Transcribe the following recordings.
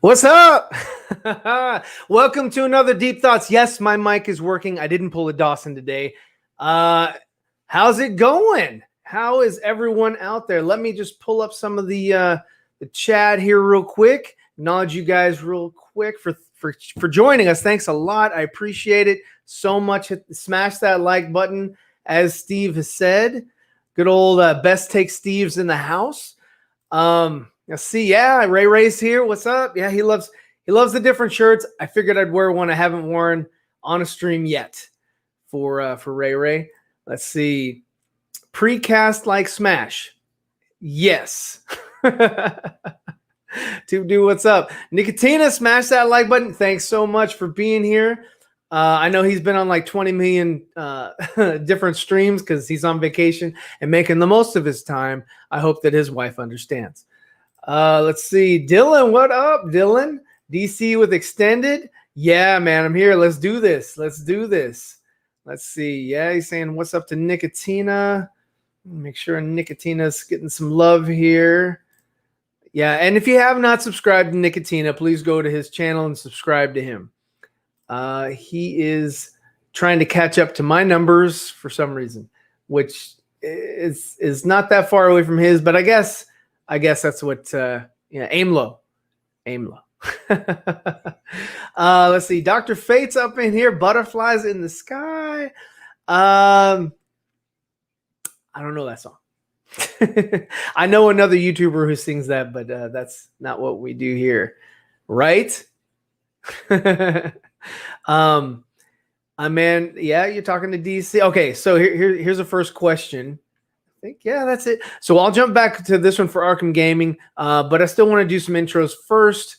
What's up? Welcome to another Deep Thoughts. Yes, my mic is working. I didn't pull a Dawson today. How's it going? How is everyone out there? Let me just pull up some of the chat here real quick. Acknowledge you guys real quick for joining us. Thanks a lot. I appreciate it so much. Smash that like button, as Steve has said. Good old Best Take Steve's in the house. Let's see. Yeah, Ray's here. What's up? Yeah, he loves the different shirts. I figured I'd wear one I haven't worn on a stream yet for Ray. Let's see. Precast like Smash. Yes. Do what's up? Nicotina, smash that like button. Thanks so much for being here. I know he's been on like 20 million different streams because he's on vacation and making the most of his time. I hope that his wife understands. Let's see. Dylan, what up, Dylan? DC with extended. Yeah, man, I'm here. Let's do this. Let's see. Yeah, he's saying what's up to Nicotina. Make sure Nicotina's getting some love here. Yeah, and if you have not subscribed to Nicotina, please go to his channel and subscribe to him. He is trying to catch up to my numbers for some reason, which is not that far away from his, but I guess that's what aim low. Let's see. Dr. Fate's up in here. Butterflies in the sky. I don't know that song. I know another YouTuber who sings that, but that's not what we do here, right? Man, yeah, you're talking to DC. Okay, so here's the first question. I think, yeah, that's it. So I'll jump back to this one for Arkham Gaming, but I still want to do some intros first.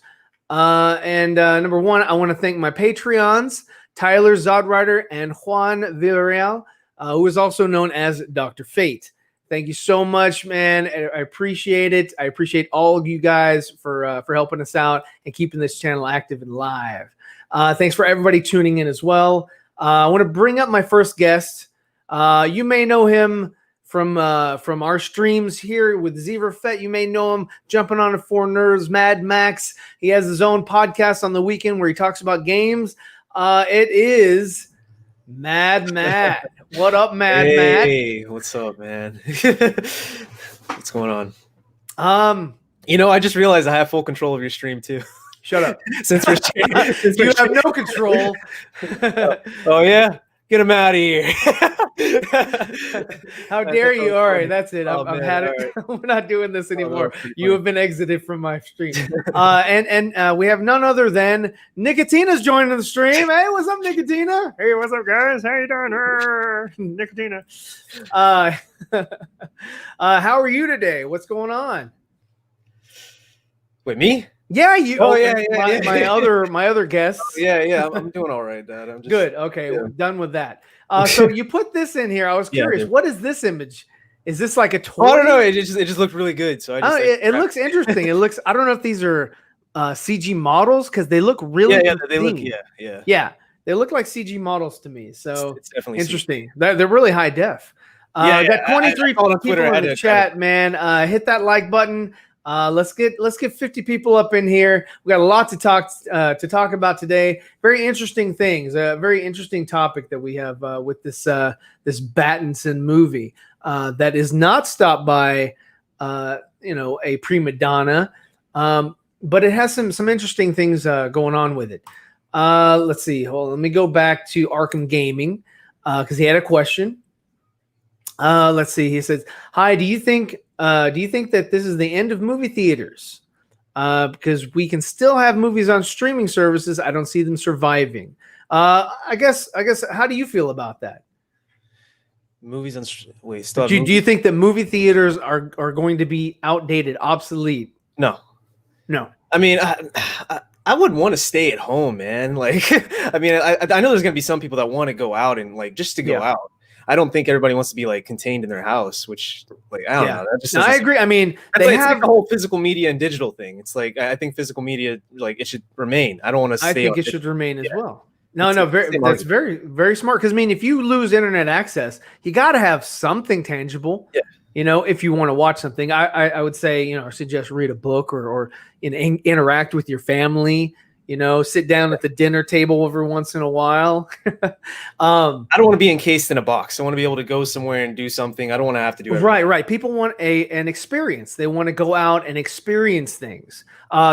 Number one, I want to thank my Patreons, Tyler Zodrider and Juan Villarreal, who is also known as Dr. Fate. Thank you so much, man. I appreciate it. I appreciate all of you guys for helping us out and keeping this channel active and live. Thanks for everybody tuning in as well. I want to bring up my first guest. You may know him from our streams here with ZEEVERFETT. You may know him jumping on a Four Nerds, Mad Max. He has his own podcast on the weekend where he talks about games. It is Mad Matt. What up, Mad Matt? Hey, what's up, man? What's going on? I just realized I have full control of your stream too. Shut up. since you have no control. Oh yeah, get him out of here. How dare you? All right, that's it. I've had it. Right. We're not doing this anymore. You have been exited from my stream. And we have none other than Nicotina's joining the stream. Hey, what's up, Nicotina? Hey, what's up, guys? How you doing? Nicotina. How are you today? What's going on? With me? Yeah, you. Oh, yeah. My other guests. Yeah. I'm doing all right, Dad. I'm just good. Okay, we're done with that. So you put this in here. I was curious. What is this image? Is this like a toy? I don't know. It just looked really good. So I just. It looks interesting. It looks. I don't know if these are CG models because they look really. Yeah. They look. Yeah. They look like CG models to me. So it's definitely interesting. They're really high def. Got 23 people in the chat, man. Hit that like button. Let's get 50 people up in here. We got a lot to talk about today. Very interesting things. A very interesting topic that we have with this Pattinson movie that is not stopped by a prima donna, but it has some interesting things going on with it. Let's see. Hold on. Let me go back to Arkham Gaming because he had a question. Let's see. He says, "Hi. Do you think that this is the end of movie theaters? Because we can still have movies on streaming services. I don't see them surviving. I guess. How do you feel about that? Movies on do you think that movie theaters are going to be outdated, obsolete? No. I mean, I wouldn't want to stay at home, man. Like, I mean, I know there's gonna be some people that want to go out and like just to go out. I don't think everybody wants to be like contained in their house, which like I don't know. That just I agree. I mean, they have like the whole physical media and digital thing. It's like I think physical media like it should remain. I don't want to stay. I think it should remain as well. That's very, very smart. Because I mean, if you lose internet access, you got to have something tangible. Yeah. if you want to watch something. I would say, I suggest read a book or interact with your family. Sit down at the dinner table every once in a while. I don't want to be encased in a box. I want to be able to go somewhere and do something. I don't want to have to do everything. Right. People want an experience. They want to go out and experience things.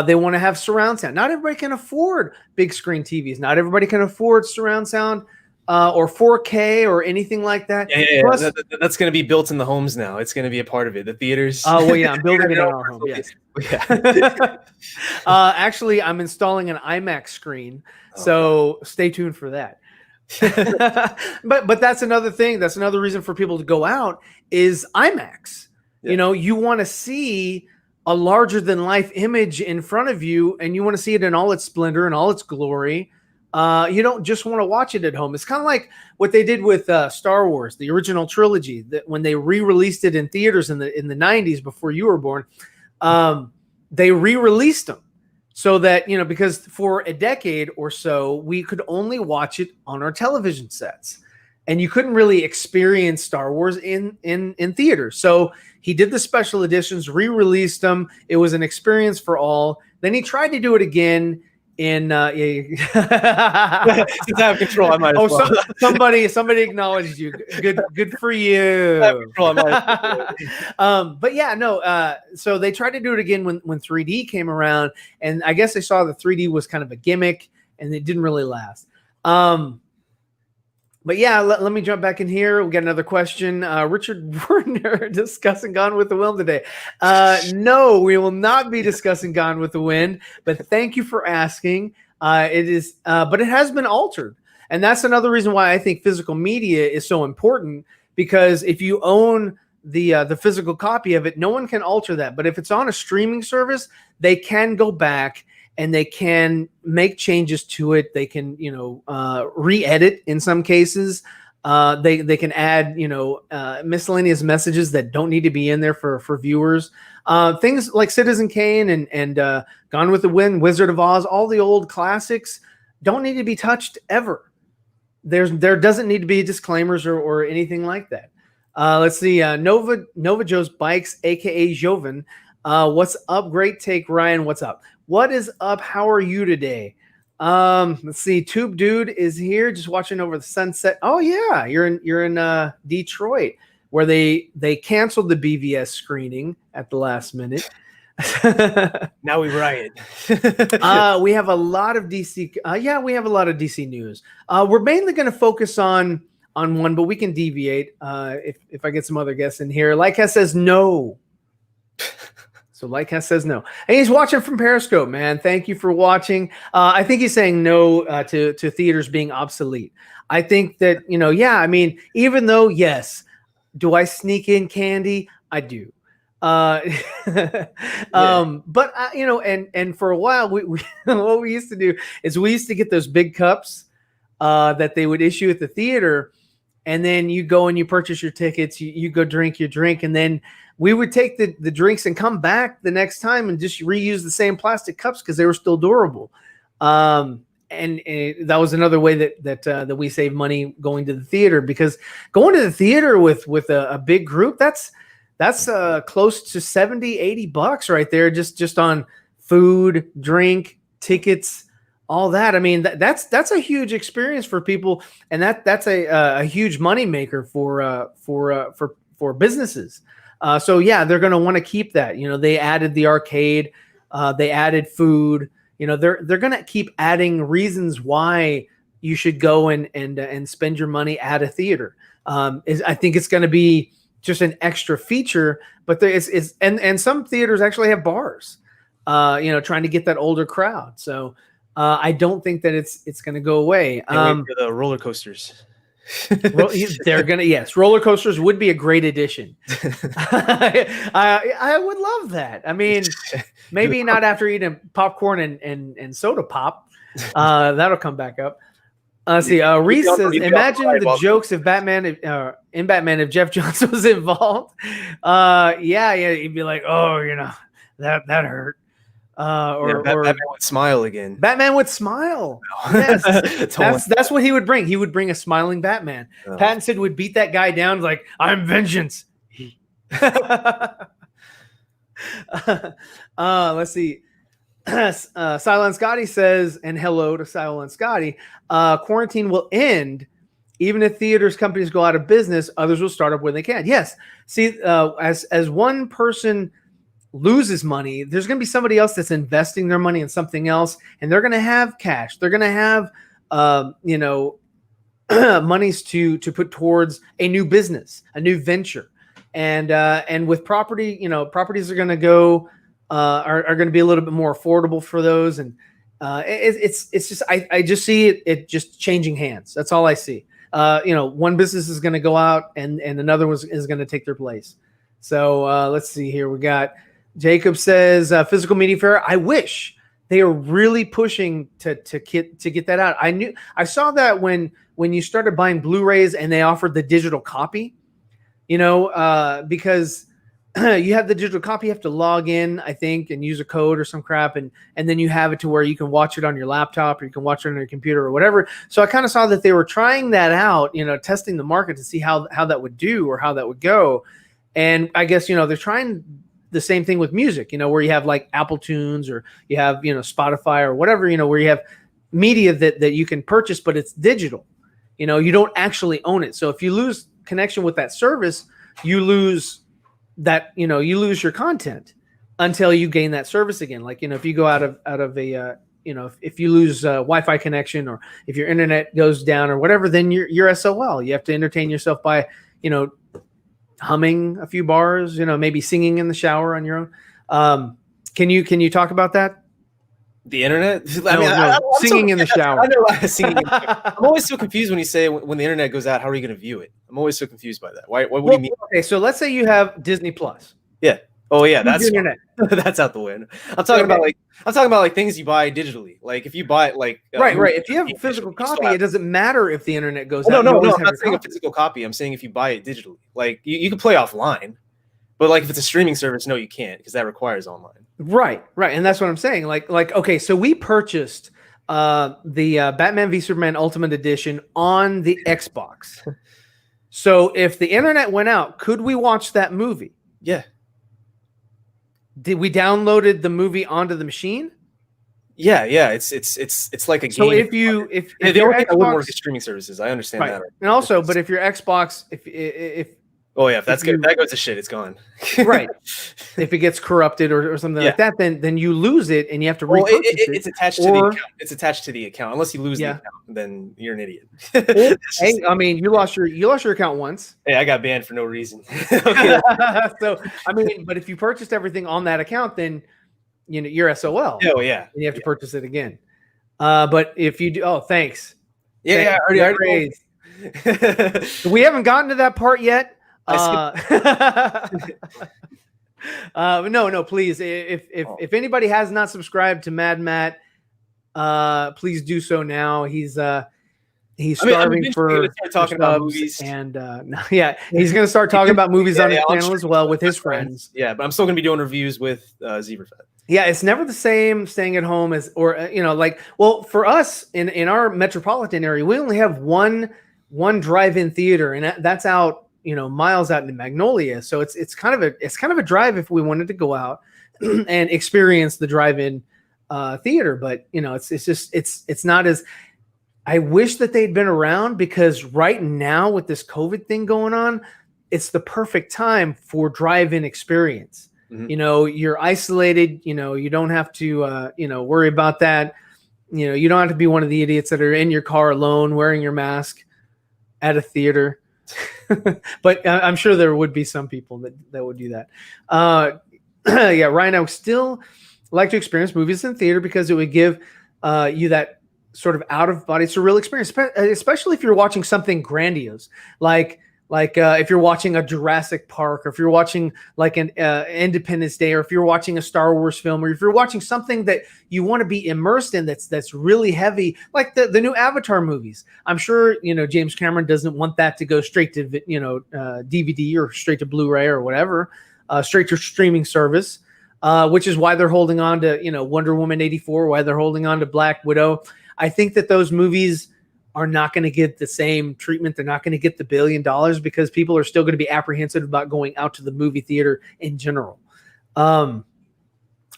They want to have surround sound. Not everybody can afford big screen TVs. Not everybody can afford surround sound or 4K or anything like that. Yeah. Plus, that's going to be built in the homes now. It's going to be a part of it. The theaters. Oh, well, yeah. I'm building it in our home. Yes. Yeah. Actually, I'm installing an IMAX screen. So stay tuned for that. but that's another thing. That's another reason for people to go out is IMAX. Yeah. You want to see a larger than life image in front of you, and you want to see it in all its splendor and all its glory. You don't just want to watch it at home. It's kind of like what they did with Star Wars, the original trilogy, that when they re-released it in theaters in the 90s before you were born, they re-released them so that, because for a decade or so, we could only watch it on our television sets, and you couldn't really experience Star Wars in theaters. So he did the special editions, re-released them. It was an experience for all. Then he tried to do it again in since I have control, I might as well. Somebody acknowledged you. Good for you. I have control, I might as well. But yeah, no. So they tried to do it again when 3D came around, and I guess they saw the 3D was kind of a gimmick, and it didn't really last. But yeah, let me jump back in here. We got another question. Richard Werner discussing Gone with the Wind today. No, we will not be discussing Gone with the Wind, but thank you for asking. It is, but it has been altered. And that's another reason why I think physical media is so important, because if you own the physical copy of it, no one can alter that. But if it's on a streaming service, they can go back and they can make changes to it. They can, re-edit in some cases. They can add, miscellaneous messages that don't need to be in there for viewers. Things like Citizen Kane and Gone with the Wind, Wizard of Oz, all the old classics don't need to be touched ever. There doesn't need to be disclaimers or anything like that. Let's see. Nova Joe's Bikes, aka Joven. What's up? Great take, Ryan. What's up? What is up? How are you today? Let's see. Tube Dude is here, just watching over the sunset. Oh yeah, you're in Detroit, where they canceled the BVS screening at the last minute. Now we riot. We have a lot of DC. We have a lot of DC news. We're mainly going to focus on one, but we can deviate if I get some other guests in here. Lycas says no. So Lycas says no. And he's watching from Periscope, man. Thank you for watching. I think he's saying no to theaters being obsolete. I think that, even though, yes, do I sneak in candy? I do. But and for a while, we what we used to do is we used to get those big cups that they would issue at the theater. And then you go and you purchase your tickets, you go drink your drink, and then we would take the drinks and come back the next time and just reuse the same plastic cups because they were still durable. And that was another way that we save money going to the theater, because going to the theater with a big group, that's close to $70-$80 right there, just on food, drink, tickets, all that. I mean, that's a huge experience for people, and that's a huge money maker for businesses. So yeah, they're going to want to keep that. They added the arcade, they added food. They're going to keep adding reasons why you should go and spend your money at a theater. I think it's going to be just an extra feature, but and some theaters actually have bars. Trying to get that older crowd. So. I don't think that it's going to go away. For the roller coasters. Yes, roller coasters would be a great addition. I would love that. I mean, maybe not after eating popcorn and soda pop. That'll come back up. See, Reese says, imagine the jokes if if Jeff Johns was involved. He'd be like, oh, that hurt. Batman would smile again. Batman would smile. Yes, that's what he would bring. He would bring a smiling Batman. Pattinson would beat that guy down like, I'm vengeance. Let's see. Silent Scotty says, and hello to Silent Scotty. Quarantine will end. Even if theaters companies go out of business, others will start up when they can. Yes. See, as one person loses money, there's going to be somebody else that's investing their money in something else, and they're going to have cash. They're going to have, monies to put towards a new business, a new venture, and with property, properties are going to go are going to be a little bit more affordable for those, and it's just I just see it just changing hands. That's all I see. One business is going to go out, and another one is going to take their place. So let's see here. We got Jacob says physical media fair. I wish they are really pushing to get that out. I saw that when you started buying Blu-rays and they offered the digital copy, because you have the digital copy, you have to log in, I think, and use a code or some crap, and then you have it to where you can watch it on your laptop or you can watch it on your computer or whatever. So I kind of saw that they were trying that out, testing the market to see how that would do or how that would go. And I guess, they're trying the same thing with music, where you have like Apple Tunes or you have, Spotify or whatever, where you have media that you can purchase, but it's digital. You don't actually own it. So if you lose connection with that service, you lose that, you lose your content until you gain that service again. Like, if you go out of a, if you lose Wi-Fi connection, or if your internet goes down or whatever, then you're SOL. You have to entertain yourself by, humming a few bars, maybe singing in the shower on your own. Can you talk about that? The internet? Singing in the shower. I know, singing. I'm always so confused when you say when the internet goes out, how are you going to view it? I'm always so confused by that. What do you mean? Okay, so let's say you have Disney Plus. Yeah. Oh yeah, that's internet. That's out the window. I'm talking about things you buy digitally. Like if you buy it, like right. If you have a physical copy, it doesn't matter if the internet goes out. No. I'm not saying a physical copy. I'm saying if you buy it digitally, like you can play offline, but like if it's a streaming service, no, you can't, because that requires online. Right, and that's what I'm saying. Like okay, so we purchased the Batman v Superman Ultimate Edition on the Xbox. So if the internet went out, could we watch that movie? Yeah. Did we downloaded the movie onto the machine? Yeah. It's like a game. So if the your only thing I wouldn't work Xbox, with streaming services, I understand right. that. And also, but if your Xbox, if oh yeah, if that goes to shit, it's gone. Right. If it gets corrupted or something like that, then you lose it and you have to repurchase it. It's attached to the account. It's attached to the account. Unless you lose the account, then you're an idiot. Hey, I mean, you lost your account once. Hey, I got banned for no reason. So I mean, but if you purchased everything on that account, then you're SOL. Oh yeah. And you have to purchase it again. But if you do, thanks. Yeah, I already we haven't gotten to that part yet. No, please. If anybody has not subscribed to Mad Matt, please do so now. He's starving for talking about movies, and he's going to start talking about movies on his channel as well with his friends. Yeah, but I'm still going to be doing reviews with ZEEVERFETT. Yeah, it's never the same staying at home as, or for us in our metropolitan area, we only have one drive-in theater, and that's out, miles out in Magnolia. So it's kind of a drive if we wanted to go out and experience the drive-in theater. But it's not as, I wish that they'd been around, because right now with this COVID thing going on, it's the perfect time for drive-in experience. Mm-hmm. You're isolated, you don't have to, worry about that. You don't have to be one of the idiots that are in your car alone, wearing your mask at a theater. But I'm sure there would be some people that would do that. Ryan, I would still like to experience movies in theater because it would give you that sort of out-of-body surreal experience, especially if you're watching something grandiose, like if you're watching a Jurassic Park, or if you're watching like an Independence Day, or if you're watching a Star Wars film, or if you're watching something that you want to be immersed in that's really heavy, like the new Avatar movies. I'm sure James Cameron doesn't want that to go straight to DVD or straight to Blu-ray or whatever, straight to streaming service, which is why they're holding on to Wonder Woman 84, why they're holding on to Black Widow. I think that those movies are not going to get the same treatment. They're not going to get the $1 billion because people are still going to be apprehensive about going out to the movie theater in general.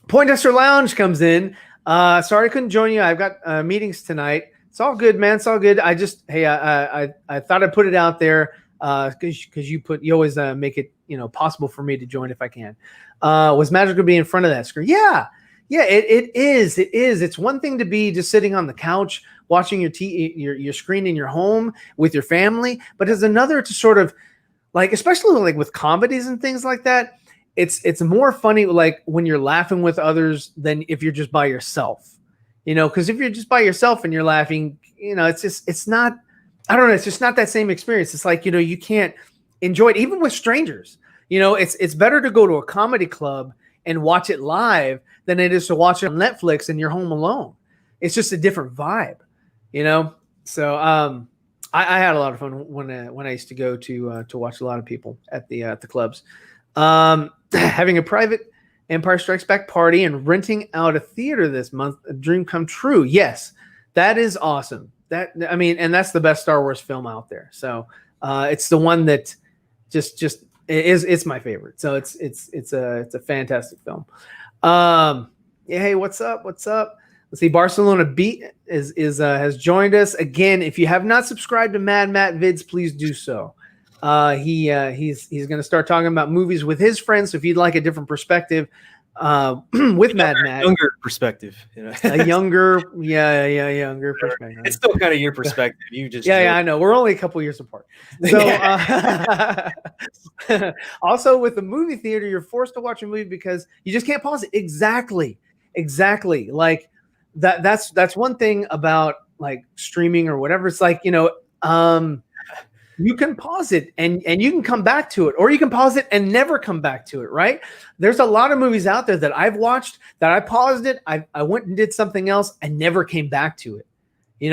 Poindexter Lounge comes in. Sorry I couldn't join you. I've got meetings tonight. It's all good, man. It's all good. I just, hey, I thought I'd put it out there because you always make it, possible for me to join if I can. Was magic to be in front of that screen? Yeah, it is. It is. It's one thing to be just sitting on the couch watching your screen in your home with your family, but it's another to sort of like, especially like with comedies and things like that. It's more funny like when you're laughing with others than if you're just by yourself, because if you're just by yourself and you're laughing, it's not, I don't know, it's just not that same experience. It's like, you can't enjoy it even with strangers. It's better to go to a comedy club and watch it live than it is to watch it on Netflix and you're home alone. It's just a different vibe, So I had a lot of fun when I used to go to watch a lot of people at the clubs. Having a private Empire Strikes Back party and renting out a theater this month, a dream come true. Yes, that is awesome. And that's the best Star Wars film out there. So it's the one that just it's my favorite. So it's a fantastic film. Hey, what's up? Let's see. Barcelona Beat has joined us again. If you have not subscribed to Mad Matt Vids, please do so. He's going to start talking about movies with his friends. So if you'd like a different perspective, with Mad Matt, younger perspective, a younger perspective. It's still kind of your perspective. You just I know we're only a couple years apart. So also with the movie theater, you're forced to watch a movie because you just can't pause it. Exactly. Like that's one thing about like streaming or whatever. It's like you can pause it and you can come back to it, or you can pause it and never come back to it, right? There's a lot of movies out there that I've watched that I paused it, I went and did something else, and never came back to it.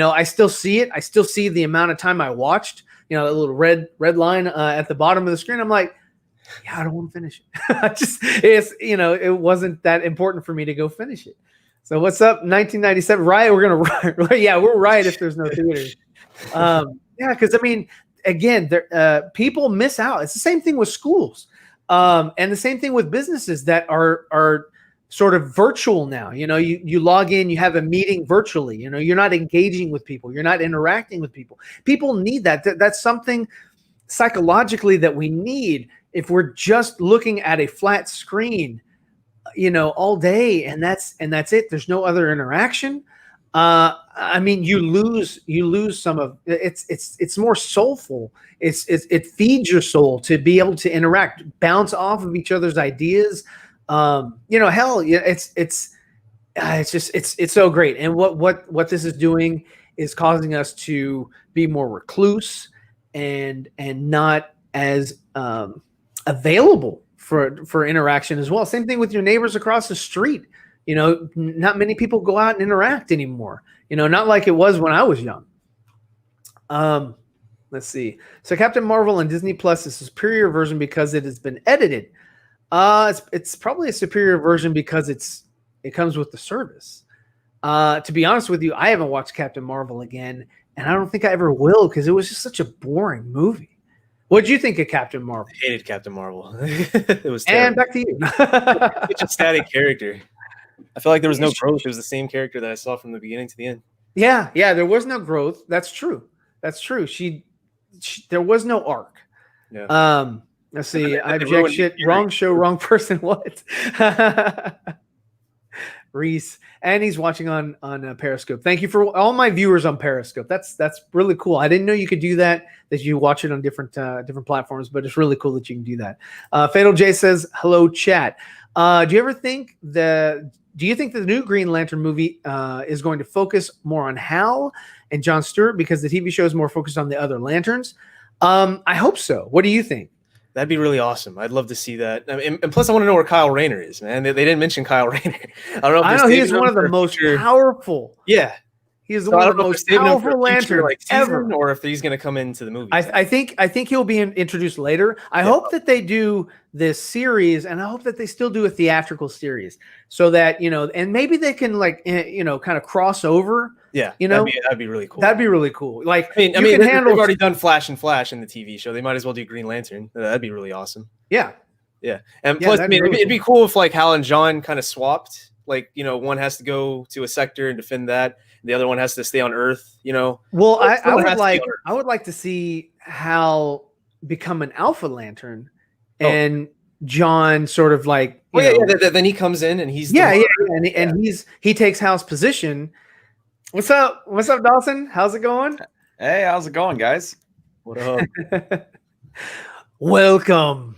I still see it. I still see the amount of time I watched, that little red line at the bottom of the screen. I'm like, yeah, I don't want to finish it. It wasn't that important for me to go finish it. So what's up, 1997? Riot, we're going to riot. Yeah, we're riot if there's no theaters. Because again, people miss out. It's the same thing with schools, and the same thing with businesses that are sort of virtual now. You log in, you have a meeting virtually. You're not engaging with people. You're not interacting with people. People need that. That's something psychologically that we need. If we're just looking at a flat screen, all day, and that's it. There's no other interaction. You lose some of it's more soulful. It feeds your soul to be able to interact, bounce off of each other's ideas. It's so great. And what this is doing is causing us to be more recluse and not as available for interaction as well. Same thing with your neighbors across the street. Not many people go out and interact anymore. Not like it was when I was young. Let's see. So Captain Marvel on Disney Plus is a superior version because it has been edited. It's probably a superior version because it comes with the service. To be honest with you, I haven't watched Captain Marvel again, and I don't think I ever will because it was just such a boring movie. What did you think of Captain Marvel? I hated Captain Marvel. It was terrible. And back to you. Such a static character. I feel like there was no growth. It was the same character that I saw from the beginning to the end. Yeah, there was no growth. That's true. She there was no arc. Yeah. Let's see. I object shit. Wrong show, wrong person. What? Reese, and he's watching on Periscope. Thank you for all my viewers on Periscope. That's really cool. I didn't know you could do that. That you watch it on different platforms, but it's really cool that you can do that. Fatal J says, "Hello, chat. Do you think the new Green Lantern movie is going to focus more on Hal and John Stewart because the TV show is more focused on the other Lanterns? I hope so. What do you think? That'd be really awesome. I'd love to see that. And plus, I want to know where Kyle Rayner is, man. They didn't mention Kyle Rayner. I don't know. I know he's one of the most powerful. Yeah. He's one of the most powerful Lanterns ever. Or if he's going to come into the movie. I think he'll be introduced later. I hope that they do this series, and I hope that they still do a theatrical series so that, and maybe they can kind of cross over Yeah, You know, that'd be really cool. That'd be really cool. Like, I mean, they've already done Flash and Flash in the TV show. They might as well do Green Lantern. That'd be really awesome. Yeah. Yeah. And plus, I mean, it'd be cool if like Hal and John kind of swapped. Like, you know, one has to go to a sector and defend that, and the other one has to stay on Earth, you know. Well, I would like to see Hal become an Alpha Lantern, and John sort of like then he comes in and he's and he takes Hal's position. What's up, Dawson? How's it going? Hey, how's it going, guys? What up? Welcome.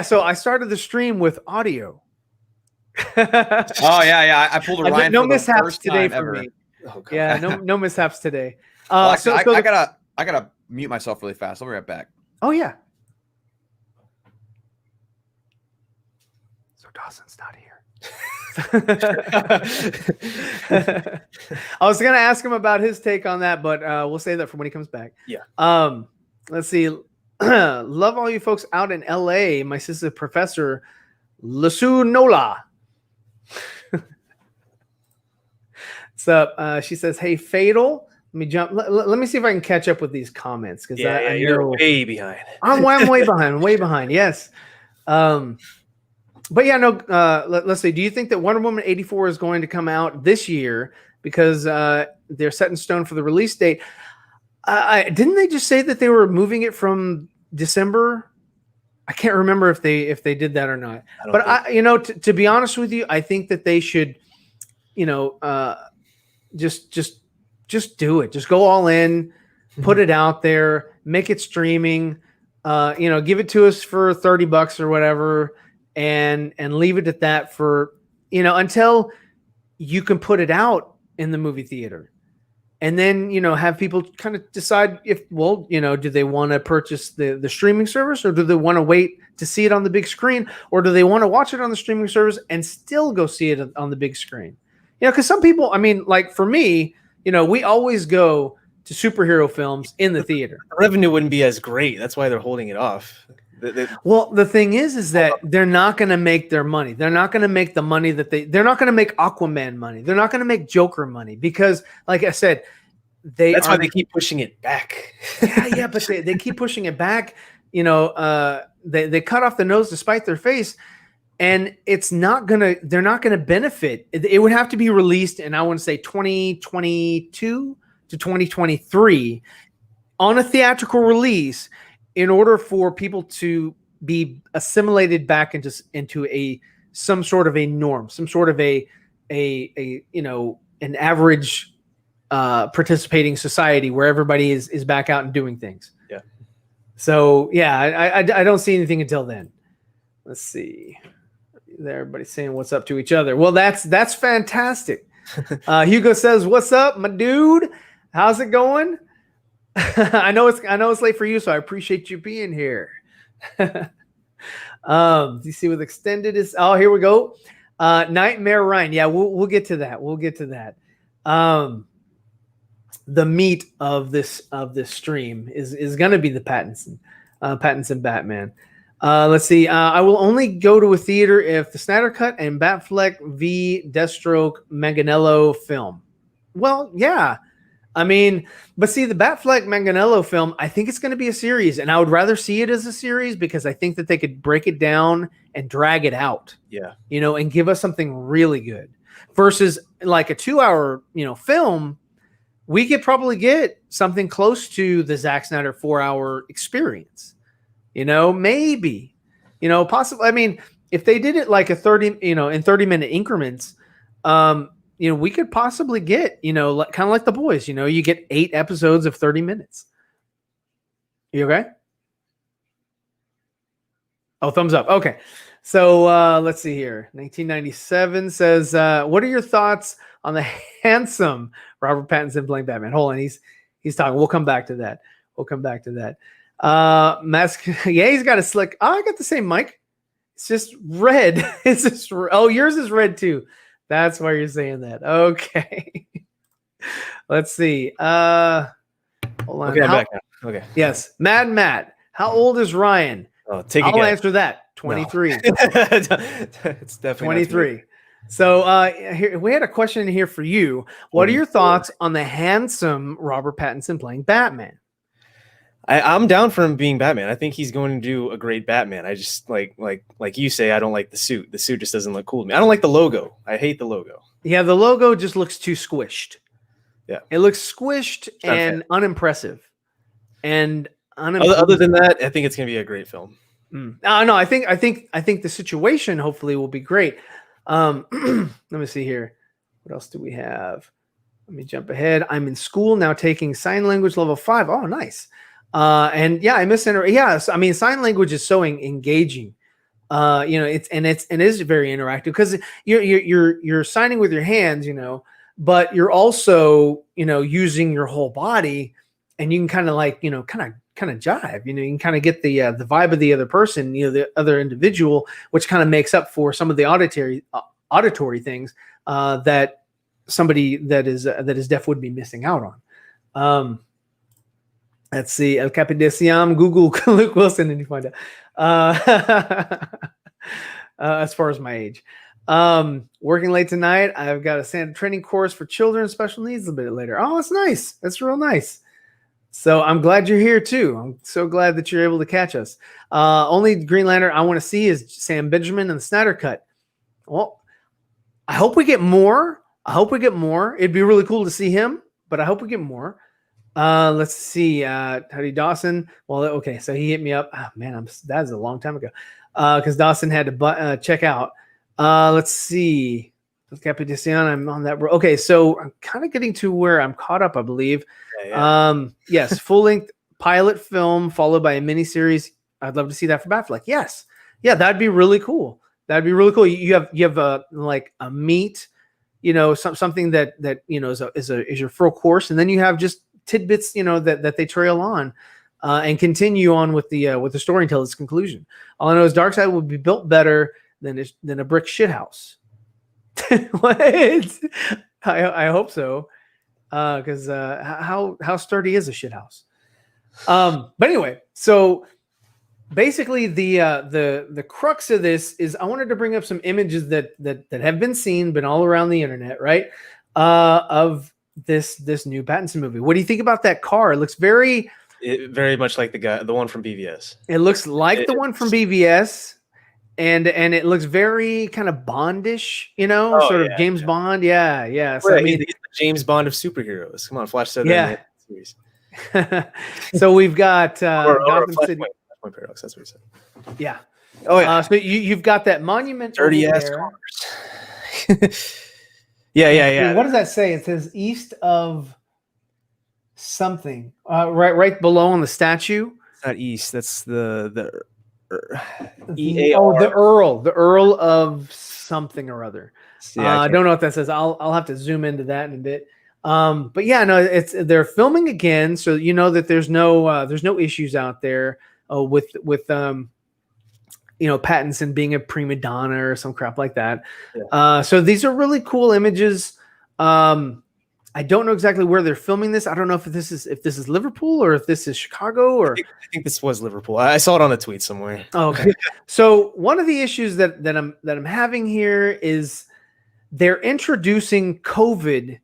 So I started the stream with audio. Oh yeah, I pulled a Ryan. No for mishaps the first today time for ever. me. Oh, yeah, no mishaps today. Well, I gotta mute myself really fast. I'll be right back. Oh yeah. So Dawson's not here. I was gonna ask him about his take on that, but we'll save that for when he comes back. Yeah. Let's see. Love all you folks out in LA. My sister Professor Lasu Nola. What's up? She says, "Hey, Fatal." Let me jump. Let me see if I can catch up with these comments because you're way behind. I'm way behind. Way behind. Yes. But yeah, no. Let's see. Do you think that Wonder Woman 84 is going to come out this year because they're set in stone for the release date? Didn't they just say that they were moving it from December? I can't remember if they did that or not. But to be honest with you, I think that they should, just do it. Just go all in, put it out there, make it streaming. Give it to us for $30 or whatever, and leave it at that for until you can put it out in the movie theater. And then, have people kind of decide do they want to purchase the streaming service, or do they want to wait to see it on the big screen, or do they want to watch it on the streaming service and still go see it on the big screen? Because some people, I mean, like for me, we always go to superhero films in the theater. The revenue wouldn't be as great. That's why they're holding it off. Well, the thing is that they're not going to make their money. They're not going to make the money that they're not going to make Aquaman money. They're not going to make Joker money because, like I said, that's why they keep pushing it back. yeah, but they keep pushing it back. They cut off the nose to spite their face, and they're not gonna benefit. It would have to be released in, I want to say, 2022 to 2023 on a theatrical release in order for people to be assimilated back into some sort of a norm, some sort of an average participating society where everybody is back out and doing things. Yeah. So yeah, I don't see anything until then. Let's see. Everybody's saying what's up to each other. Well, that's fantastic. Hugo says, "What's up, my dude? How's it going?" I know it's late for you, so I appreciate you being here. DC with extended is here we go. Nightmare Ryan. Yeah, we'll get to that. We'll get to that. The meat of this stream is going to be the Pattinson Batman. Let's see. I will only go to a theater if the Snyder Cut and Batfleck v Deathstroke Manganiello film. Well, yeah. I mean, but see, the Batfleck Manganiello film, I think it's going to be a series, and I would rather see it as a series because I think that they could break it down and drag it out. Yeah. And give us something really good versus like a 2-hour, film. We could probably get something close to the Zack Snyder 4-hour experience, maybe, possibly. I mean, if they did it like in 30-minute increments, we could possibly get, kind of like The Boys, you get 8 episodes of 30 minutes. You okay? Oh, thumbs up. Okay. So let's see here. 1997 says, what are your thoughts on the handsome Robert Pattinson playing Batman? Hold on. He's talking. We'll come back to that. Yeah, he's got a slick. Oh, I got the same mic. It's just red. Yours is red too. That's why you're saying that. Okay. Let's see. Hold on. Okay, I'm back now. Okay. Yes. Mad Matt. How old is Ryan? Oh, take a I'll guess. answer that. 23. No. It's definitely 23. So here, we had a question here for you. What are your thoughts on the handsome Robert Pattinson playing Batman? I'm down for him being Batman. I think he's going to do a great Batman. I just like you say, I don't like the suit. The suit just doesn't look cool to me. I don't like the logo. I hate the logo. Yeah, the logo just looks too squished. Yeah, it looks squished and unimpressive. And other than that, I think it's going to be a great film. No, I think the situation hopefully will be great. Let me see here. What else do we have? Let me jump ahead. I'm in school now taking sign language level 5. Oh, nice. And yeah, I miss yes. I mean, sign language is so engaging. It is very interactive because you're signing with your hands, but you're also, using your whole body, and you can kind of like, kind of jive, you can kind of get the vibe of the other person, the other individual, which kind of makes up for some of the auditory things that somebody that is deaf would be missing out on. Let's see, El Capitesiam, Google Luke Wilson, and you find out. As far as my age, working late tonight. I've got a Santa training course for children with special needs a bit later. Oh, that's nice. That's real nice. So I'm glad you're here too. I'm so glad that you're able to catch us. Only Green Lantern I want to see is Sam Benjamin and the Snyder Cut. Well, I hope we get more. It'd be really cool to see him, but I hope we get more. Let's see. Howdy Dawson. Well, okay, so he hit me up. Oh, man, that's a long time ago. Because Dawson had to check out. Let's see. Capitacion, I'm on that. Okay, so I'm kind of getting to where I'm caught up, I believe. Yeah. Yes, full-length pilot film followed by a miniseries. I'd love to see that for Batfleck. Yes, yeah, that'd be really cool. You have like a meat, something that is your full course, and then you have just tidbits, that they trail on, and continue on with the story until its conclusion. All I know is Darkseid would be built better than a brick shithouse. What? I hope so, because how sturdy is a shithouse? But anyway, so basically the crux of this is I wanted to bring up some images that have been all around the internet, right? Of this new Pattinson movie. What do you think about that car? It looks very much like the one from BVS. It looks like the one from BVS. And it looks very kind of Bondish, sort of James Bond. Yeah. So, I mean, the James Bond of superheroes. Come on, Flash said that in the series. So we've got Gotham City. Flashpoint Paradox, that's what he said. Yeah. Oh yeah. So you've got that monument. Dirty ass cars. Yeah. What does that say? It says east of something. Right below on the statue. It's not east. That's the the Earl of something or other. I don't know what that says. I'll have to zoom into that in a bit. But yeah, no, they're filming again, so that there's no issues out there with Pattinson being a prima donna or some crap like that. Yeah. So these are really cool images. I don't know exactly where they're filming this. I don't know if this is Liverpool or if this is Chicago or. I think this was Liverpool. I saw it on a tweet somewhere. Oh, okay. So one of the issues that I'm having here is they're introducing COVID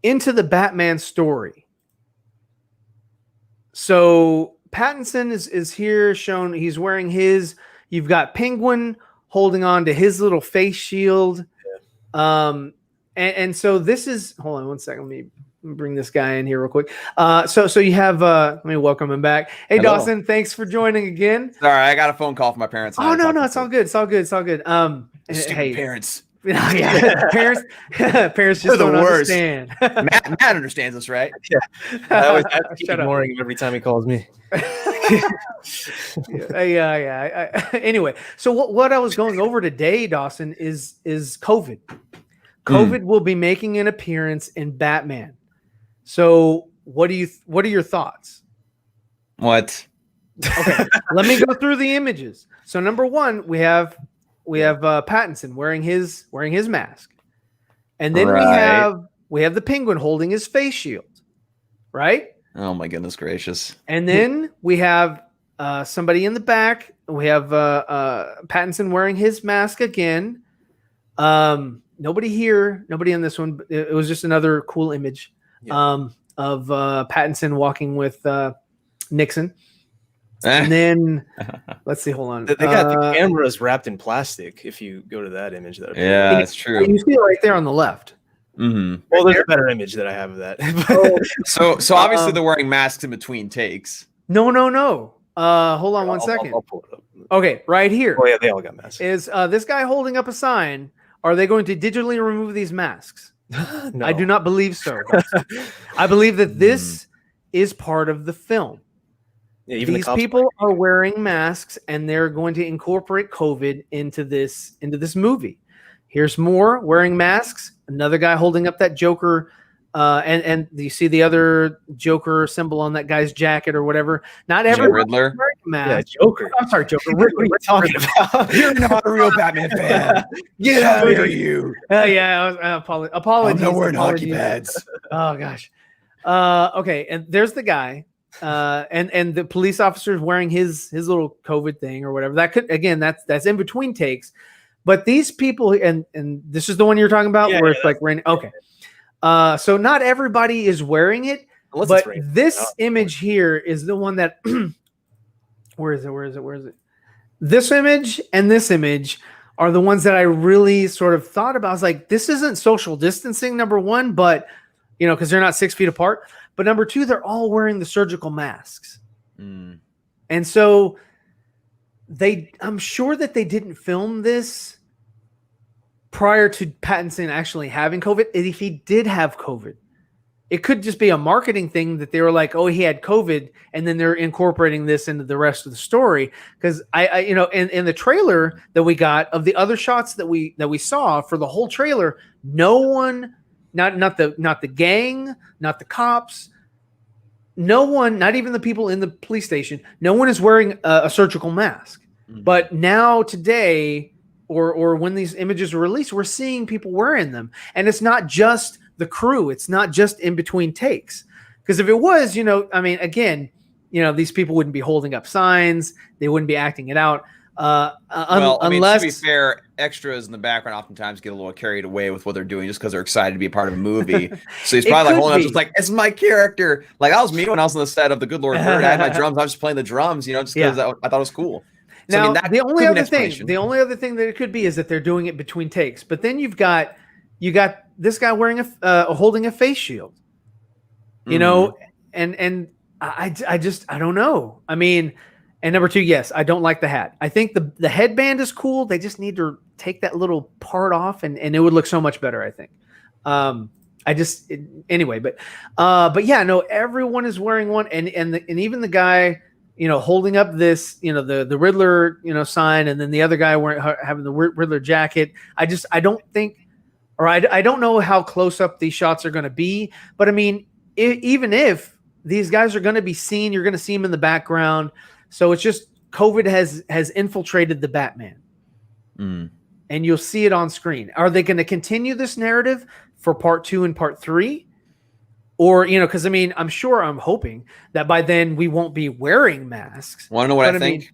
into the Batman story. So Pattinson is here shown. He's wearing his. You've got Penguin holding on to his little face shield. Yeah. And so this is, hold on one second. Let me bring this guy in here real quick. So you have, let me welcome him back. Hey, hello. Dawson, thanks for joining again. Sorry, I got a phone call from my parents. Oh, no, it's all good. It's all good. Hey, parents. Yeah, parents just don't understand. Matt understands us, right? Yeah. I keep ignoring him every time he calls me. Yeah. Anyway, so what I was going over today, Dawson, is COVID. COVID will be making an appearance in Batman. So what are your thoughts? What? Okay, let me go through the images. So number one, we have Pattinson wearing his mask, and then we have the Penguin holding his face shield, right? Oh my goodness gracious! And then we have somebody in the back. We have Pattinson wearing his mask again. Nobody here, nobody in this one. It was just another cool image of Pattinson walking with Nixon. And then let's see, hold on. They got the cameras wrapped in plastic. If you go to that image, that's true. You see it right there on the left. Mm-hmm. Well, there's a better image that I have of that. So obviously they're wearing masks in between takes. No. Hold on one second. I'll pull it up. Okay, right here. Oh yeah, they all got masks. Is this guy holding up a sign? Are they going to digitally remove these masks? No. I do not believe so. I believe that this is part of the film. Yeah, even these people are wearing masks, and they're going to incorporate COVID into this movie. Here's more wearing masks. Another guy holding up that Joker, and you see the other Joker symbol on that guy's jacket or whatever. Not every Riddler. Yeah, Joker. I'm sorry, Joker. What are you talking about? You're not a real Batman fan. Get out of here, you. Apologies. I'm nowhere in hockey pads. Oh gosh. Okay, and there's the guy. And the police officer is wearing his little COVID thing or whatever. That could, again, that's in between takes. But these people, and this is the one you're talking about, where it's like raining. Okay. So not everybody is wearing it, but this image here is the one that where is it? This image and this image are the ones that I really sort of thought about. I was like, this isn't social distancing, number one, but because they're not 6 feet apart. But number two, they're all wearing the surgical masks. And so I'm sure that they didn't film this prior to Pattinson actually having COVID. If he did have COVID, it could just be a marketing thing that they were like, oh, he had COVID, and then they're incorporating this into the rest of the story. Because in the trailer that we got of the other shots that we saw for the whole trailer, no one, not the gang, not the cops, no one, not even the people in the police station, no one is wearing a surgical mask. But now today, or when these images are released, we're seeing people wearing them. And it's not just the crew. It's not just in between takes. Because if it was, again, these people wouldn't be holding up signs. They wouldn't be acting it out. Unless, to be fair, extras in the background oftentimes get a little carried away with what they're doing just because they're excited to be a part of a movie. So he's probably like holding up, just like, it's my character. Like that was me when I was on the set of The Good Lord Bird. I had my drums. I was just playing the drums, just because I thought it was cool. So, now, the only other thing that it could be is that they're doing it between takes. But then you got this guy wearing holding a face shield, and I don't know. I mean, and number two, yes, I don't like the hat. I think the headband is cool. They just need to take that little part off, and it would look so much better, I think. Anyway, but yeah, no, everyone is wearing one, and even the guy, holding up this, the Riddler, sign, and then the other guy having the Riddler jacket. I don't think, or I don't know how close up these shots are going to be, but I mean, even if these guys are going to be seen, you're going to see them in the background. So it's just COVID has infiltrated the Batman, and you'll see it on screen. Are they going to continue this narrative for part 2 and part 3? Or, because I'm hoping that by then we won't be wearing masks. Want to know what I think?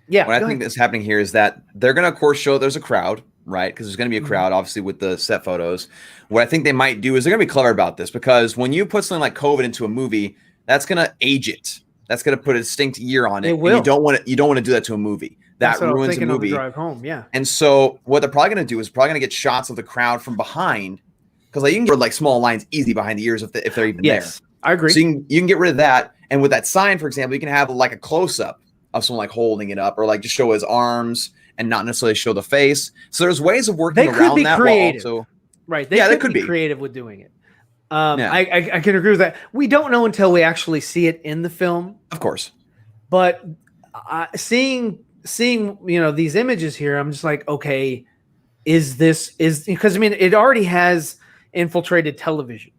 Yeah. What I think that's happening here is that they're going to, of course, show there's a crowd, right? Because there's going to be a crowd, obviously, with the set photos. What I think they might do is they're going to be clever about this, because when you put something like COVID into a movie, that's going to age it. That's going to put a distinct year on it. And you don't want to do that to a movie. That ruins a movie. Drive home, yeah. And so what they're probably going to do is going to get shots of the crowd from behind. Because you can get small lines easy behind the ears if they're even there. I agree. So you can get rid of that, and with that sign, for example, you can have a close up of someone holding it up, or just show his arms and not necessarily show the face. So there's ways of working around that. Creative. So right? They could be creative with doing it. I can agree with that. We don't know until we actually see it in the film, of course. But seeing these images here, I'm just like, okay, is because it already has infiltrated television.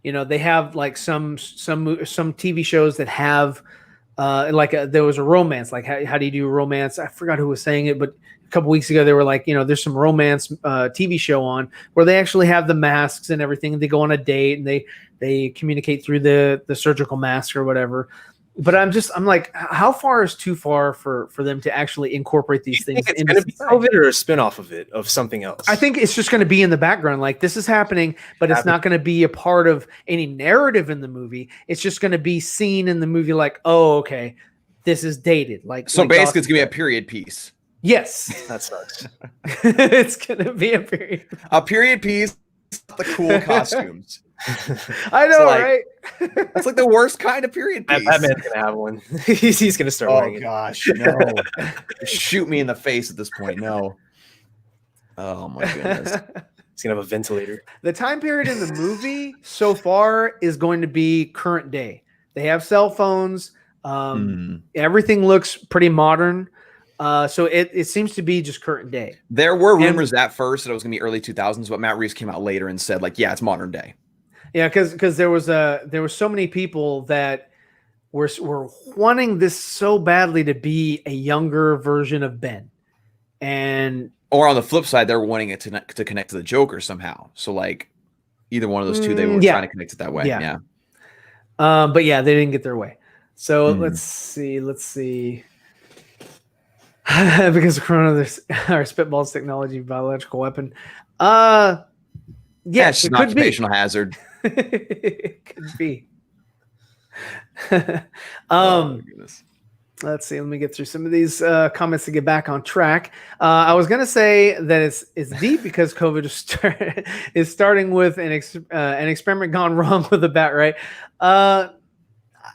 They have some TV shows that have there was a romance, how do you do a romance? I forgot who was saying it, but a couple weeks ago they were like, there's some romance TV show on where they actually have the masks and everything. They go on a date and they communicate through the surgical mask or whatever. But I'm like, how far is too far for them to actually incorporate these things? It's going to be COVID or a spinoff of it, of something else? I think it's just going to be in the background. Like, this is happening, but it's not going to be a part of any narrative in the movie. It's just going to be seen in the movie like, oh, okay, this is dated. Like, so basically it's going to be a period piece. Yes. That sucks. It's going to be a period. A period piece, the cool costumes. I know, like, right? That's like the worst kind of period piece. That man's gonna have one. He's gonna start wearing it. Oh gosh, no! Shoot me in the face at this point. No. Oh my goodness. He's gonna have a ventilator. The time period in the movie so far is going to be current day. They have cell phones. Everything looks pretty modern. So it seems to be just current day. There were rumors at first that it was gonna be early 2000s, but Matt Reeves came out later and said, like, yeah, it's modern day. Yeah, because there were so many people that were wanting this so badly to be a younger version of Ben, or on the flip side, they're wanting it to connect to the Joker somehow. So like either one of those two, they were trying to connect it that way. Yeah. But yeah, they didn't get their way. So let's see. Because coronavirus, our spitballs technology, biological weapon. Yes, it's an occupational hazard. It could be. Oh, goodness. Let's see. Let me get through some of these comments to get back on track. I was going to say that it's deep because COVID is starting with an experiment gone wrong with a bat, right?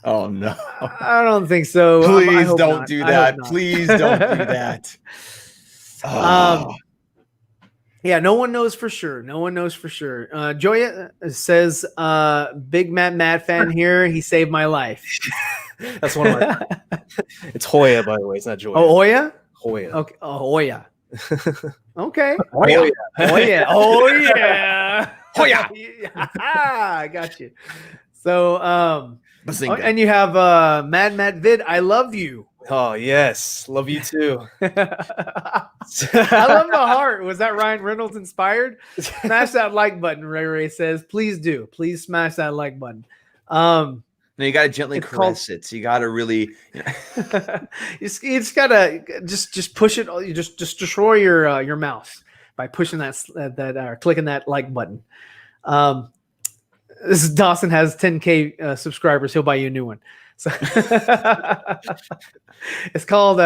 Oh no! I don't think so. Please don't do that. Please don't do that. Yeah, no one knows for sure. No one knows for sure. Joya says, big Matt fan here. He saved my life. That's one of my. It's Hoya, by the way. It's not Joya. Oh, Hoya? Hoya. Okay. Oh, Hoya. Okay. Hoya. Hoya. Oh, yeah. Hoya. I got you. So, and you have Mad Vid. I love you. Oh yes, love you too. I love the heart. Was that Ryan Reynolds inspired? Smash that like button. Ray says, please do. Please smash that like button. No, you gotta gently caress it. So you gotta really. You just gotta just push it. You just destroy your mouse by pushing that clicking that like button. This is Dawson has 10K subscribers. He'll buy you a new one. So it's called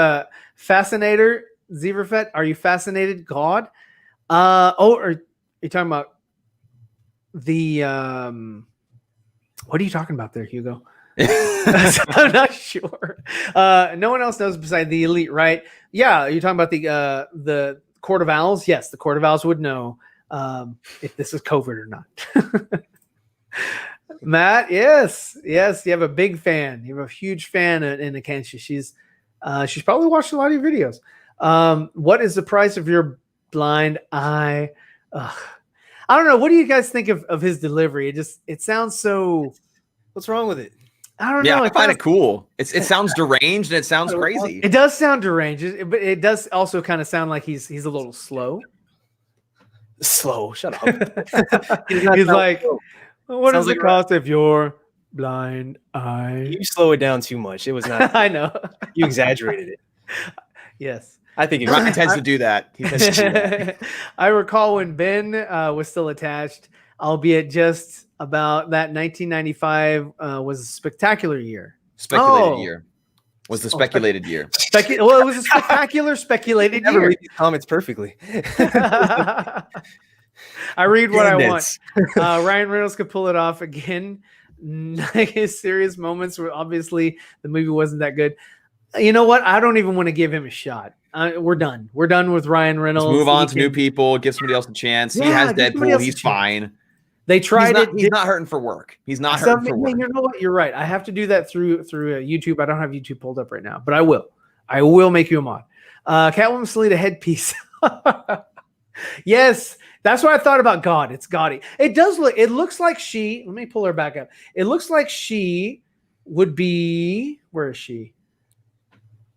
Fascinator. ZEEVERFETT. Are you fascinated, God? Are you talking about the what are you talking about there, Hugo? I'm not sure. No one else knows besides the elite, right? Yeah, you're talking about the Court of Owls. Yes, the Court of Owls would know if this is COVID or not. Matt, yes, you have a big fan. You have a huge fan in Acacia. She's probably watched a lot of your videos. What is the price of your blind eye? I don't know. What do you guys think of his delivery? It sounds so. What's wrong with it? I don't know. Yeah, I find it cool. It sounds deranged and it sounds crazy. It does sound deranged, but it does also kind of sound like he's a little slow. Slow. Shut up. He's like. Slow. What is the cost of your blind eye? You slow it down too much. It was not. I know. You exaggerated it. Yes. I think Ryan tends to do that. He tends to do that. I recall when Ben was still attached, albeit just about that 1995 was a spectacular year. Speculated year. Was the speculated year. Well, it was a spectacular speculated year. Read these comments perfectly. I read what I want. Ryan Reynolds could pull it off again. His serious moments where obviously the movie wasn't that good. You know what? I don't even want to give him a shot. We're done. We're done with Ryan Reynolds. Let's move on to new people. Give somebody else a chance. He has Deadpool. He's fine. They tried it. He's not hurting for work. He's not hurting for work. You know what? You're right. I have to do that through YouTube. I don't have YouTube pulled up right now, but I will. I will make you a mod. Catwoman Selena headpiece. Yes. That's what I thought about God. It's gaudy. It looks like she, let me pull her back up. It looks like she would be, where is she?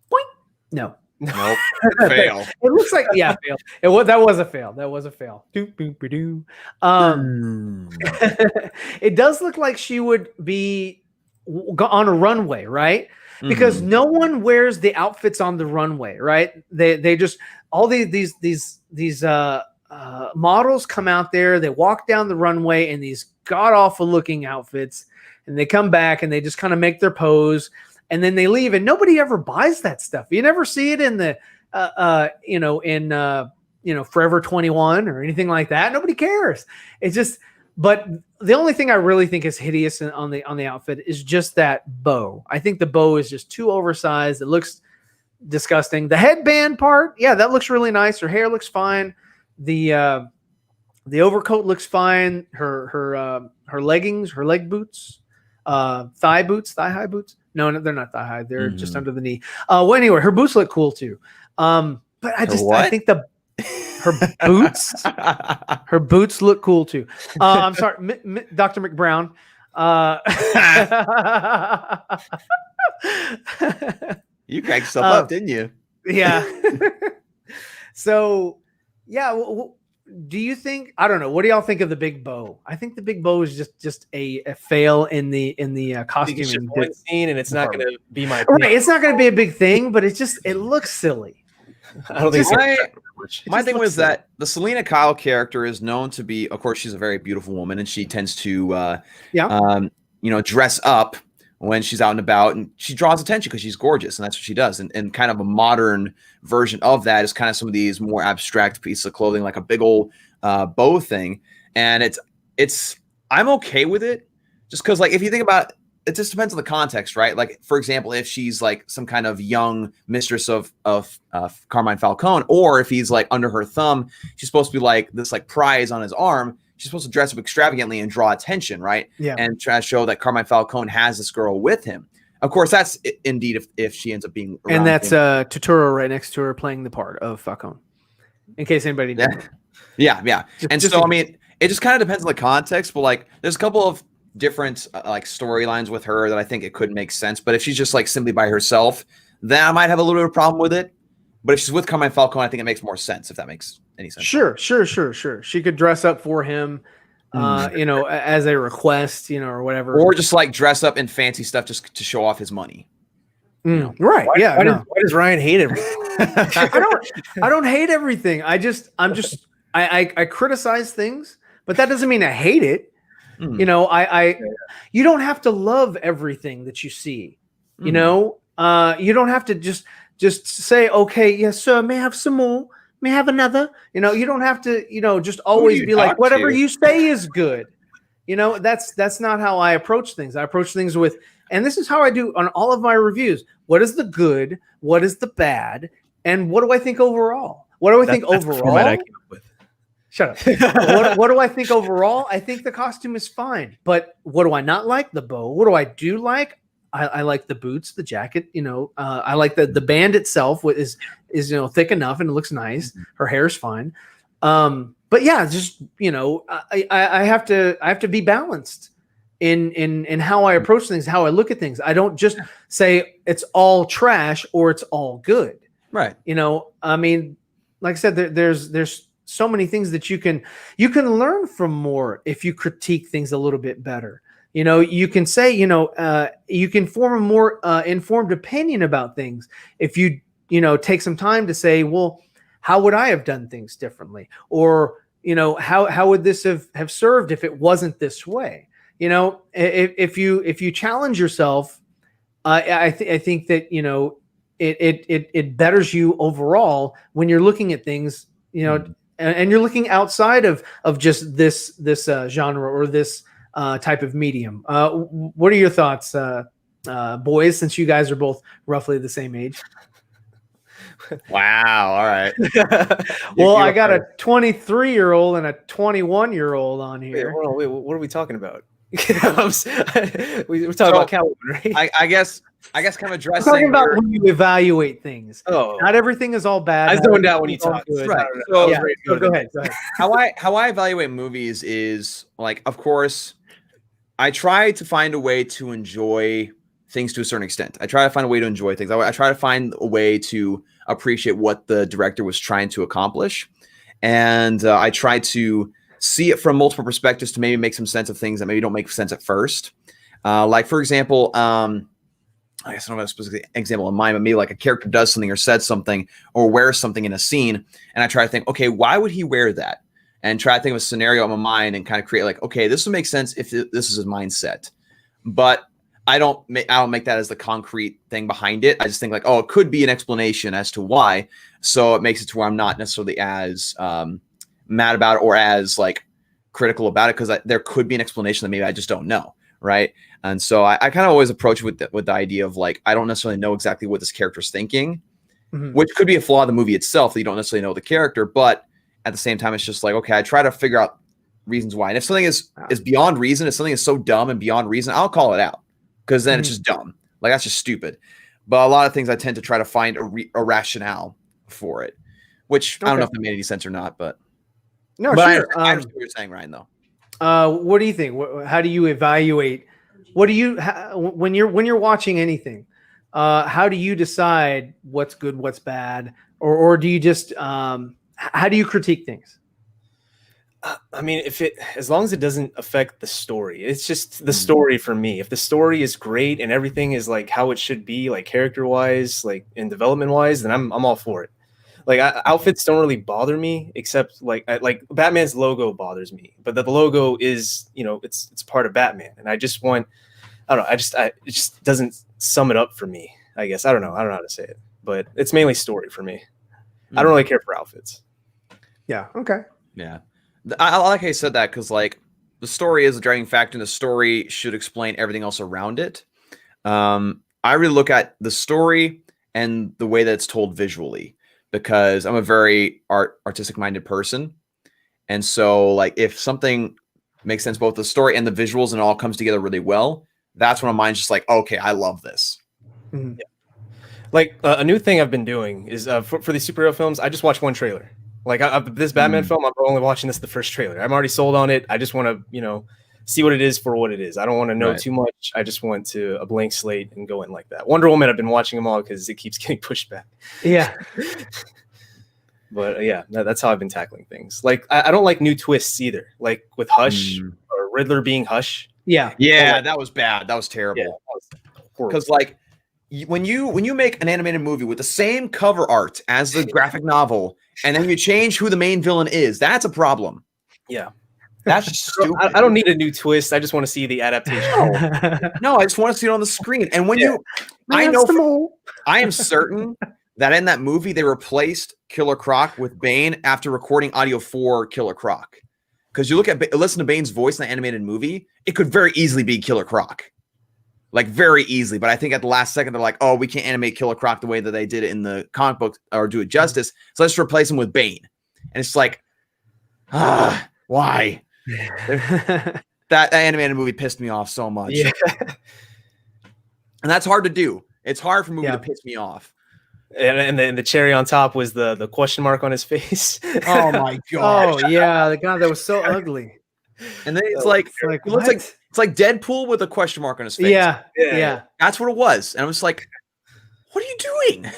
Boink. No. Nope. Fail. It looks like, yeah, fail. That was a fail. It does look like she would be on a runway, right? Because no one wears the outfits on the runway, right? They just all these models come out there, they walk down the runway in these god awful looking outfits, and they come back and they just kind of make their pose, and then they leave, and nobody ever buys that stuff. You never see it in the Forever 21 or anything like that. Nobody cares. It's just, but the only thing I really think is hideous on the outfit is just that bow. I think the bow is just too oversized. It looks disgusting. The headband part, yeah, that looks really nice. Her hair looks fine. The overcoat looks fine. Her leggings, her leg boots, thigh high boots. No, they're not thigh high. They're just under the knee. Well, anyway, her boots look cool too. But I think her boots look cool too. I'm sorry, Dr. McBrown. You cracked stuff up, didn't you? Yeah. So, yeah. Do you think? I don't know. What do y'all think of the big bow? I think the big bow is just a fail in the costume scene, and it's not going to be my right. It's not going to be a big thing, but it looks silly. I don't think my thing was that the Selena Kyle character is known to be, of course, she's a very beautiful woman, and she tends to, dress up when she's out and about, and she draws attention because she's gorgeous, and that's what she does. And kind of a modern version of that is kind of some of these more abstract pieces of clothing, like a big old bow thing. And I'm okay with it, just because, like, if you think about it, just depends on the context, right? Like, for example, if she's like some kind of young mistress of Carmine Falcone, or if he's like under her thumb, she's supposed to be like this like prize on his arm. She's supposed to dress up extravagantly and draw attention, right? Yeah. And try to show that Carmine Falcone has this girl with him. Of course, that's indeed if she ends up being around. And that's Turturro right next to her playing the part of Falcone. In case anybody didn't know. Yeah. I mean, it just kind of depends on the context, but like there's a couple of different like storylines with her that I think it could make sense. But if she's just like simply by herself, then I might have a little bit of a problem with it. But if she's with Carmine Falcone, I think it makes more sense, if that makes any sense. Sure. She could dress up for him, as a request, or whatever. Or just like dress up in fancy stuff just to show off his money. Right. Why does Ryan hate it? I don't hate everything. I criticize things, but that doesn't mean I hate it. You don't have to love everything that you see. You don't have to just say, okay, yes, sir, may I have some more? May I have another? You don't have to, just always be like, whatever you say is good. That's not how I approach things. I approach things with, and this is how I do on all of my reviews. What is the good? What is the bad? And what do I think overall? What do I think overall? The format I came up with. Shut up. What do I think overall? I think the costume is fine. But what do I not like? The bow. What do I do like? I like the boots, the jacket. I like the band itself is thick enough and it looks nice. Her hair's fine. But yeah, just I have to be balanced in how I approach things, how I look at things. I don't just say it's all trash or it's all good. Right. I mean, like I said, there's so many things that you can learn from more if you critique things a little bit better. You can say, you can form a more informed opinion about things if you take some time to say, well, how would I have done things differently? Or, how would this have served if it wasn't this way? If you challenge yourself, I think that, it betters you overall when you're looking at things, and you're looking outside of just this genre or this type of medium. What are your thoughts, boys, since you guys are both roughly the same age? Wow. All right. Well, I got a 23-year-old and a 21-year-old on here. Wait, what are we talking about? We're talking about Catwoman, right? I guess kind of addressing. We're talking about when you evaluate things. Oh, not everything is all bad. I zoned out when you talk. Right. So go ahead. How I evaluate movies is like, of course, I try to find a way to enjoy things to a certain extent. I try to find a way to enjoy things. I try to find a way to appreciate what the director was trying to accomplish, and I try to see it from multiple perspectives to maybe make some sense of things that maybe don't make sense at first. Like for example, I guess I don't have a specific example in mind, but maybe like a character does something or said something or wears something in a scene, and I try to think, okay, why would he wear that? And try to think of a scenario in my mind and kind of create like, okay, this would make sense if this is his mindset. But I don't make that as the concrete thing behind it. I just think like, oh, it could be an explanation as to why. So it makes it to where I'm not necessarily as mad about it or as like critical about it, because there could be an explanation that maybe I just don't know, right? And so I kind of always approach it with the idea of like, I don't necessarily know exactly what this character's thinking, which could be a flaw of the movie itself that you don't necessarily know the character, but at the same time, it's just like, okay, I try to figure out reasons why. And if something is beyond reason, if something is so dumb and beyond reason, I'll call it out, because then it's just dumb. Like, that's just stupid. But a lot of things I tend to try to find a rationale for it, which I don't know if that made any sense or not, but no, but sure. I understand what you're saying, Ryan, though. What do you think? How do you evaluate? What do you when you're watching anything? How do you decide what's good, what's bad, or do you just how do you critique things? I mean, as long as it doesn't affect the story, it's just the story for me. If the story is great and everything is like how it should be, like character wise, like and development wise, then I'm all for it. Like outfits don't really bother me, except like Batman's logo bothers me, but the logo is, you know, it's part of Batman, and I just want, I don't know, it just doesn't sum it up for me. I guess I don't know how to say it, but it's mainly story for me. I don't really care for outfits. Yeah. Okay. Yeah. I like how you said that, because like the story is a driving factor and the story should explain everything else around it. I really look at the story and the way that it's told visually, because I'm a very artistic minded person. And so like if something makes sense, both the story and the visuals, and it all comes together really well, that's when my mind's just like, okay, I love this. Yeah. Like a new thing I've been doing is for these superhero films, I just watch one trailer. Like this Batman film, I'm only watching the first trailer. I'm already sold on it. I just want to, you know, see what it is for what it is. I don't want to know too much. I just want a blank slate and go in like that. Wonder Woman, I've been watching them all because it keeps getting pushed back. Yeah. But yeah, that's how I've been tackling things. Like I don't like new twists either. Like with Hush or Riddler being Hush. Yeah. Yeah, that was bad. That was terrible. Because like when you make an animated movie with the same cover art as the graphic novel, and then you change who the main villain is, that's a problem. Yeah. That's just stupid. I don't need a new twist. I just want to see the adaptation. No, I just want to see it on the screen. And when I am certain that in that movie they replaced Killer Croc with Bane after recording audio for Killer Croc. Because you listen to Bane's voice in the animated movie, it could very easily be Killer Croc. Like very easily. But I think at the last second, they're like, oh, we can't animate Killer Croc the way that they did it in the comic book or do it justice. So let's replace him with Bane. And it's like, why? that animated movie pissed me off so much. Yeah. And that's hard to do. It's hard for a movie to piss me off. And the cherry on top was the question mark on his face. Oh my god! Oh yeah, the guy that was so ugly. And then it's like it looks like it's like Deadpool with a question mark on his face. Yeah. That's what it was. And I was like, "What are you doing?"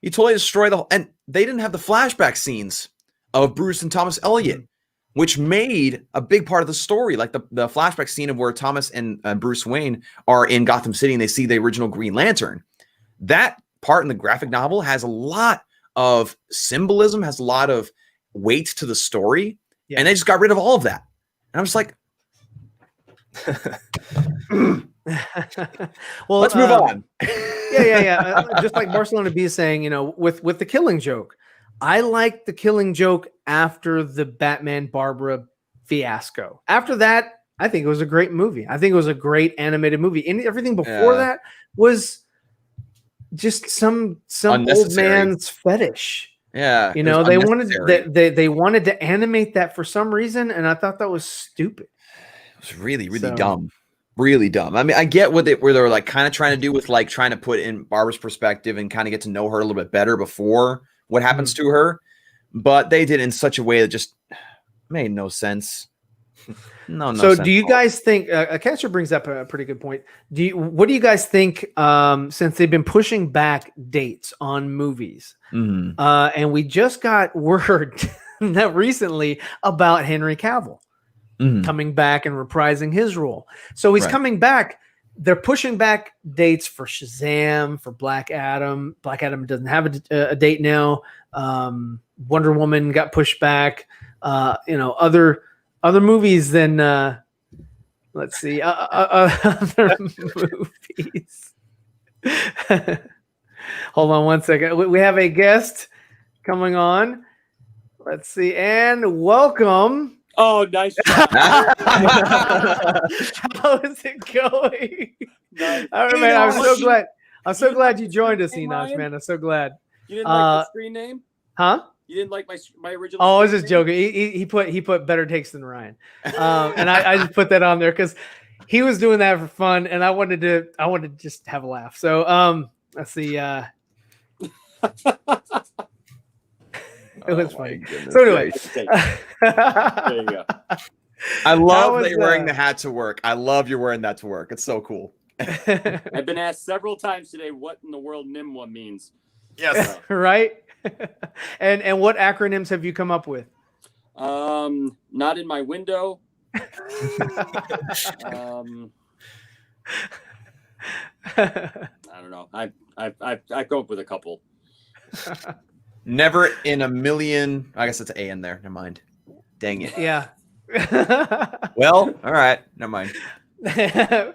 You totally destroy the whole. And they didn't have the flashback scenes of Bruce and Thomas Elliott, which made a big part of the story. Like the flashback scene of where Thomas and Bruce Wayne are in Gotham City and they see the original Green Lantern. That part in the graphic novel has a lot of symbolism, has a lot of weight to the story, and they just got rid of all of that. And I'm just like, well, let's move on. Yeah. Just like Barcelona B is saying, you know, with the Killing Joke, I like the Killing Joke after the Batman Barbara fiasco. After that, I think it was a great movie. I think it was a great animated movie. And everything before that was just some old man's fetish. Yeah, you know, they wanted to animate that for some reason, and I thought that was stupid. It was really dumb. Really dumb. I mean, I get where they're like kind of trying to do with like trying to put in Barbara's perspective and kind of get to know her a little bit better before what happens to her, but they did it in such a way that just made no sense. No. So do you guys think Catcher brings up a pretty good point. What do you guys think since they've been pushing back dates on movies? And we just got word that recently about Henry Cavill. coming back and reprising his role. So he's coming back. They're pushing back dates for Shazam, for Black Adam. Black Adam doesn't have a date now. Wonder Woman got pushed back. Other movies than let's see, other movies. Hold on one second. We have a guest coming on. Let's see, and welcome. Oh, nice. How is it going? Nice. All right, man. I'm so glad you joined us, Enosh, man. I'm so glad. You didn't like the screen name? Huh? You didn't like my original? Oh, I was just joking. He put better takes than Ryan, and I just put that on there because he was doing that for fun, and I wanted to just have a laugh. So let's see. It was funny. So anyway, There you go. I love that you're wearing the hat to work. I love you're wearing that to work. It's so cool. I've been asked several times today what in the world NIMWA means. Yes. Right. And what acronyms have you come up with? Not in my window. I don't know. I've come up with a couple. Never in a million. I guess it's an A in there. Never mind. Dang it. Yeah. Well, all right. Never mind. Never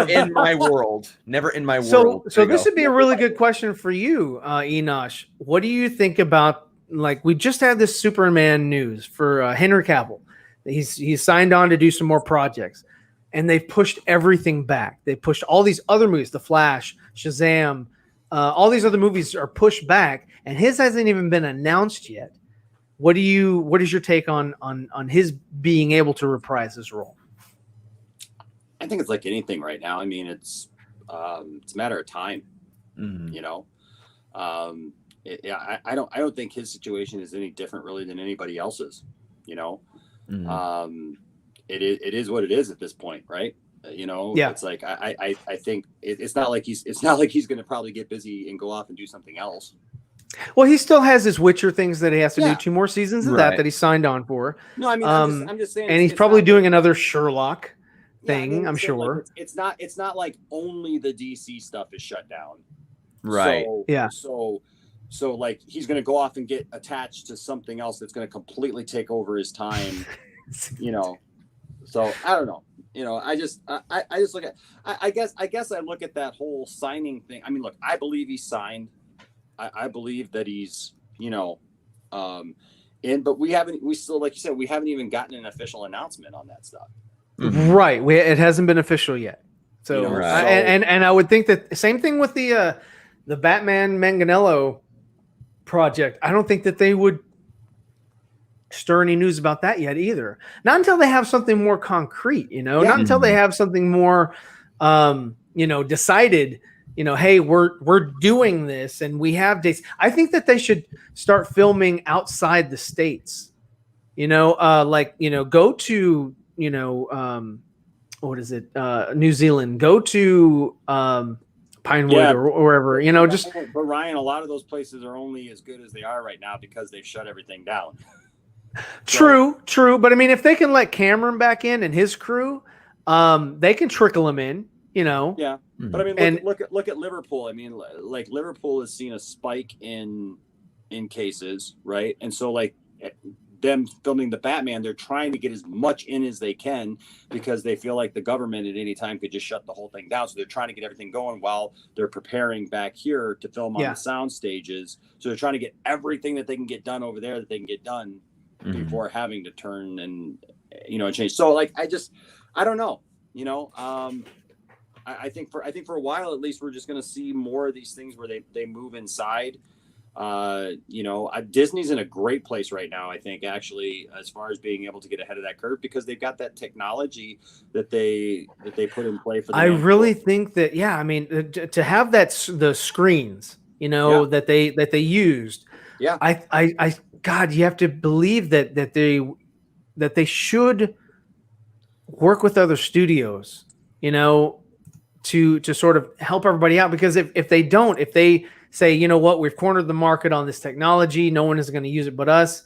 in my world. Never in my world. So this would be a really good question for you, Enosh. What do you think about, like, we just had this Superman news for Henry Cavill. He's signed on to do some more projects, and they've pushed everything back. They pushed all these other movies, The Flash, Shazam, all these other movies are pushed back, and his hasn't even been announced yet. What is your take on his being able to reprise his role? I think it's like anything right now. I mean, it's a matter of time. You know, I don't think his situation is any different really than anybody else's. You know, it is what it is at this point, right? You know, it's like I think it's not like he's going to probably get busy and go off and do something else. Well, he still has his Witcher things that he has to do 2 more seasons of that he signed on for. No, I mean, I'm just saying, and he's probably doing another Sherlock thing. I mean, I'm sure. Like, it's not like only the DC stuff is shut down, right? So like he's going to go off and get attached to something else that's going to completely take over his time. You know, so I don't know. You know, I just look at. I guess I look at that whole signing thing. I mean, look, I believe he signed. I believe that he's, you know, but we still, like you said, we haven't even gotten an official announcement on that stuff. Right. It hasn't been official yet. So, you know, and I would think that same thing with the Batman Manganiello project. I don't think that they would stir any news about that yet either. Not until they have something more concrete, you know, not until they have something more, you know, decided, you know, hey, we're doing this and we have dates. I think that they should start filming outside the States, you know, like, you know, go to, you know, what is it? New Zealand, go to Pinewood or wherever, you know, just. But Ryan, a lot of those places are only as good as they are right now because they've shut everything down. True. But I mean, if they can let Cameron back in and his crew, they can trickle him in, you know. Yeah. But I mean, look at Liverpool. I mean, like Liverpool has seen a spike in cases, right? And so like them filming the Batman, they're trying to get as much in as they can because they feel like the government at any time could just shut the whole thing down. So they're trying to get everything going while they're preparing back here to film on the sound stages. So they're trying to get everything that they can get done over there that they can get done before having to turn and, you know, change. So like, I don't know, you know, I think for a while, at least, we're just going to see more of these things where they move inside. You know, Disney's in a great place right now, I think, actually, as far as being able to get ahead of that curve because they've got that technology that they put in play for the really think that, I mean, to have the screens, you know, that they used. Yeah. I God, you have to believe that they should work with other studios, you know, to sort of help everybody out, because if they say, you know what, we've cornered the market on this technology, no one is going to use it but us,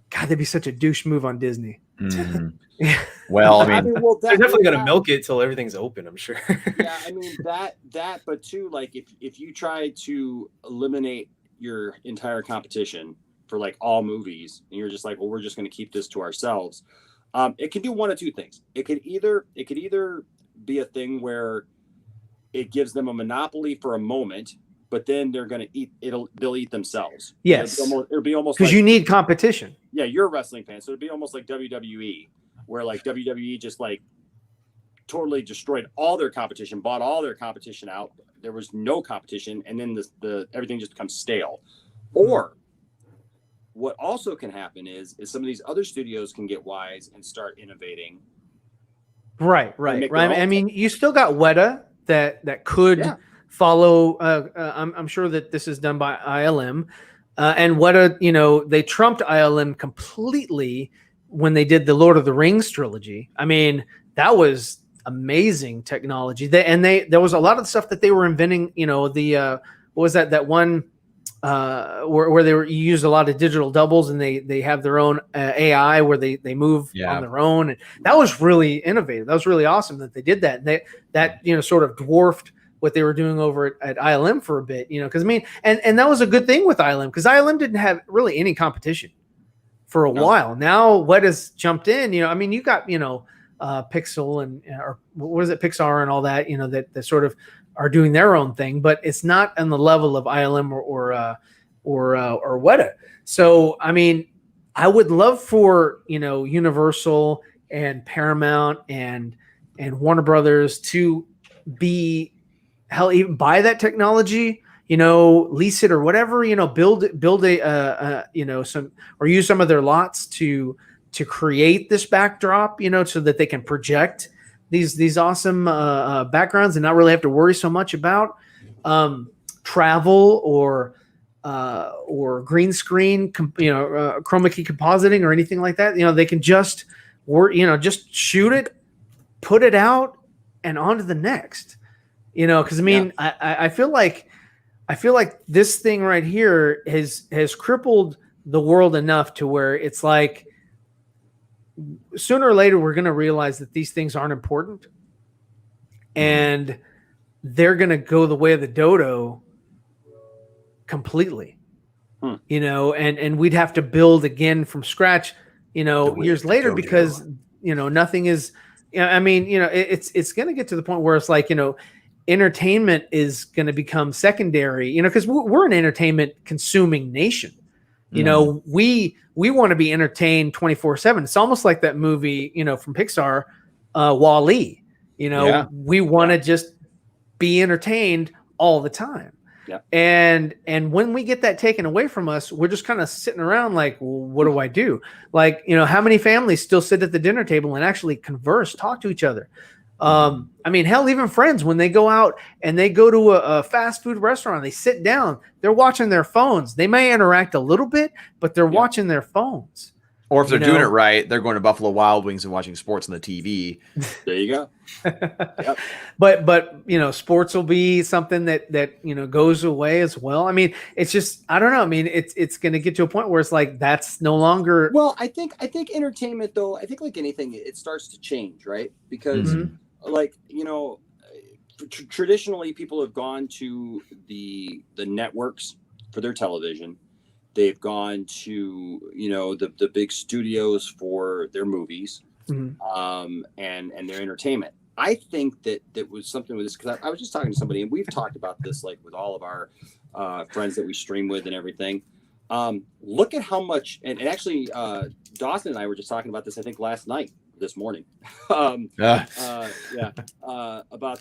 God, that'd be such a douche move on Disney. Well, I mean, they're definitely gonna milk it till everything's open, I'm sure. Yeah, I mean that, but too, like if you try to eliminate your entire competition for like all movies, and you're just like, well, we're just going to keep this to ourselves. It can do one of two things. It could either be a thing where it gives them a monopoly for a moment, but then they're going to they'll eat themselves. Yes, it'll be almost because like, you need competition. Yeah, you're a wrestling fan, so it'd be almost like WWE, where like WWE just like totally destroyed all their competition, bought all their competition out. There was no competition, and then the everything just becomes stale. Or what also can happen is some of these other studios can get wise and start innovating. Right. I mean, you still got Weta that could follow. I'm sure that this is done by ILM, and Weta, they trumped ILM completely when they did the Lord of the Rings trilogy. I mean, that was amazing technology. There was a lot of stuff that they were inventing. What was that one where you use a lot of digital doubles, and they have their own AI where they move on their own, and that was really innovative. That was really awesome that they did that. And that sort of dwarfed what they were doing over at ILM for a bit. Because I mean, and that was a good thing with ILM, because ILM didn't have really any competition for a while. Now what has jumped in? I mean, you got Pixel or what is it, Pixar and all that, that sort of are doing their own thing, but it's not on the level of ILM or Weta. So I mean, I would love for Universal and Paramount and Warner Brothers to be even buy that technology, lease it or whatever, build a some, or use some of their lots to create this backdrop, so that they can project these awesome backgrounds and not really have to worry so much about travel or green screen, chroma key compositing or anything like that. They can just just shoot it, put it out, and on to the next. Because I mean, I feel like this thing right here has crippled the world enough to where it's like, sooner or later, we're going to realize that these things aren't important, and they're going to go the way of the dodo completely, and we'd have to build again from scratch, years later, because, nothing is, I mean, it's going to get to the point where it's like, entertainment is going to become secondary, because we're an entertainment consuming nation. We want to be entertained 24/7. It's almost like that movie, from Pixar, Wall-E. We want to just be entertained all the time. Yeah. And when we get that taken away from us, we're just kind of sitting around like, well, what do I do? Like, how many families still sit at the dinner table and actually converse, talk to each other? I mean, hell, even friends, when they go out and they go to a fast food restaurant, they sit down, they're watching their phones. They may interact a little bit, but they're watching their phones. Or if they're doing it right, they're going to Buffalo Wild Wings and watching sports on the TV. There you go. Yep. But sports will be something that goes away as well. I mean, it's just, I don't know. I mean, it's going to get to a point where it's like, that's no longer. Well, I think entertainment, though, I think like anything, it starts to change, right? Because traditionally people have gone to the networks for their television. They've gone to, the big studios for their movies, and their entertainment. I think that was something with this, because I was just talking to somebody, and we've talked about this, like with all of our friends that we stream with and everything. Look at how much, and actually Dawson and I were just talking about this, I think this morning, about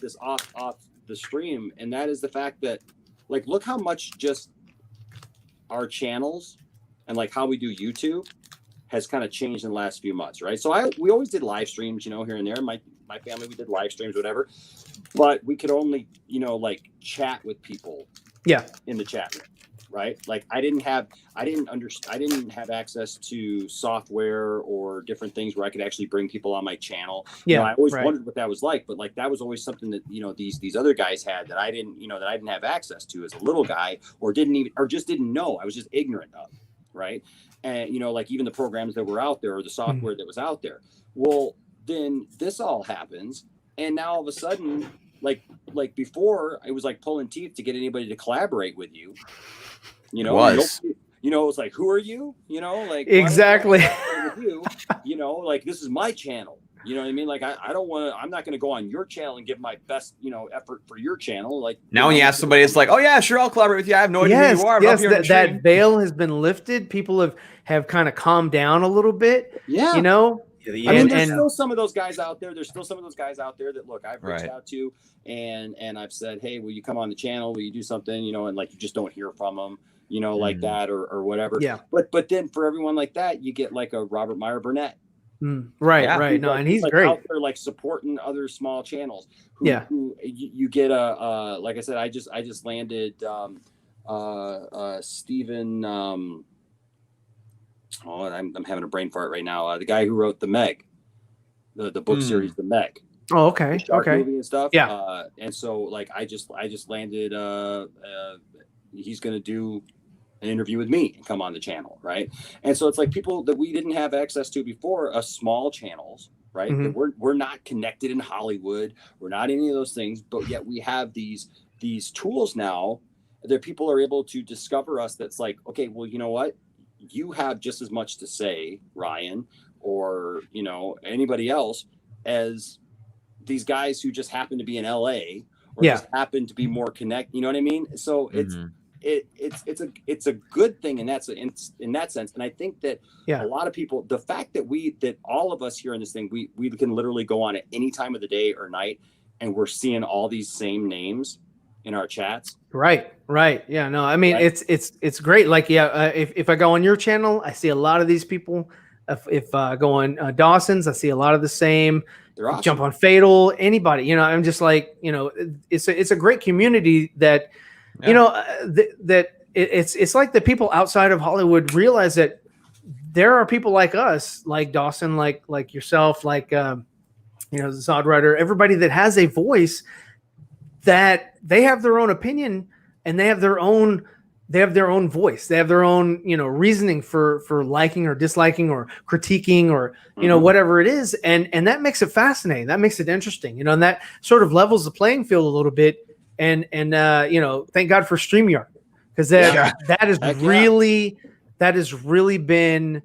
this off the stream. And that is the fact that, like, look how much just our channels and like how we do YouTube has kind of changed in the last few months, right? So we always did live streams, here and there. My family, we did live streams, whatever, but we could only, like chat with people in the chat room, right? Like I didn't have access to software or different things where I could actually bring people on my channel. I always wondered what that was like, but like that was always something that, these other guys had that I didn't have access to as a little guy, or just didn't know. I was just ignorant of, right? and like even the programs that were out there or the software that was out there. Well, then this all happens, and now all of a sudden, like before, it was like pulling teeth to get anybody to collaborate with you. It was. It's like, who are you? Like exactly. With you, like this is my channel. You know what I mean? Like I'm not going to go on your channel and give my best, effort for your channel. Like now, when you ask somebody, it's like, oh yeah, sure, I'll collaborate with you. I have no idea who you are. Yes, that veil has been lifted. People have kind of calmed down a little bit. Yeah. I mean, there's still some of those guys out there. There's still some of those guys out there that, look, I've reached out to and I've said, hey, will you come on the channel? Will you do something? And like you just don't hear from them, like that or whatever. Yeah. But then for everyone like that, you get like a Robert Meyer Burnett. Right. No, and he's like great out there, like supporting other small channels. Who you get like I said, I just landed Stephen. I'm having a brain fart right now. The guy who wrote the Meg, the book series, the Meg. Oh, okay. Okay. Movie and stuff. Yeah. And so like I just landed. He's gonna do an interview with me and come on the channel, right? And so it's like people that we didn't have access to before, small channels, right? That we're not connected in Hollywood, we're not any of those things, but yet we have these tools now that people are able to discover us. That's like, okay, well, you know what? You have just as much to say, Ryan, or anybody else, as these guys who just happen to be in LA or just happen to be more connected. You know what I mean? So it's a good thing in that sense. And I think that a lot of people, the fact that all of us here in this thing, we can literally go on at any time of the day or night, and we're seeing all these same names in our chats. Right. Yeah, no, I mean, it's great. Like, if I go on your channel, I see a lot of these people. If I go on Dawson's, I see a lot of the same. They're awesome. Jump on Fatal, anybody, I'm just like, it's a great community that, that it's like the people outside of Hollywood realize that there are people like us, like Dawson, like yourself, like, Zod Rider, everybody that has a voice, that they have their own opinion and they have their own voice. They have their own, reasoning for liking or disliking or critiquing or, whatever it is. And that makes it fascinating. That makes it interesting, and that sort of levels the playing field a little bit. And thank God for StreamYard, because that has really been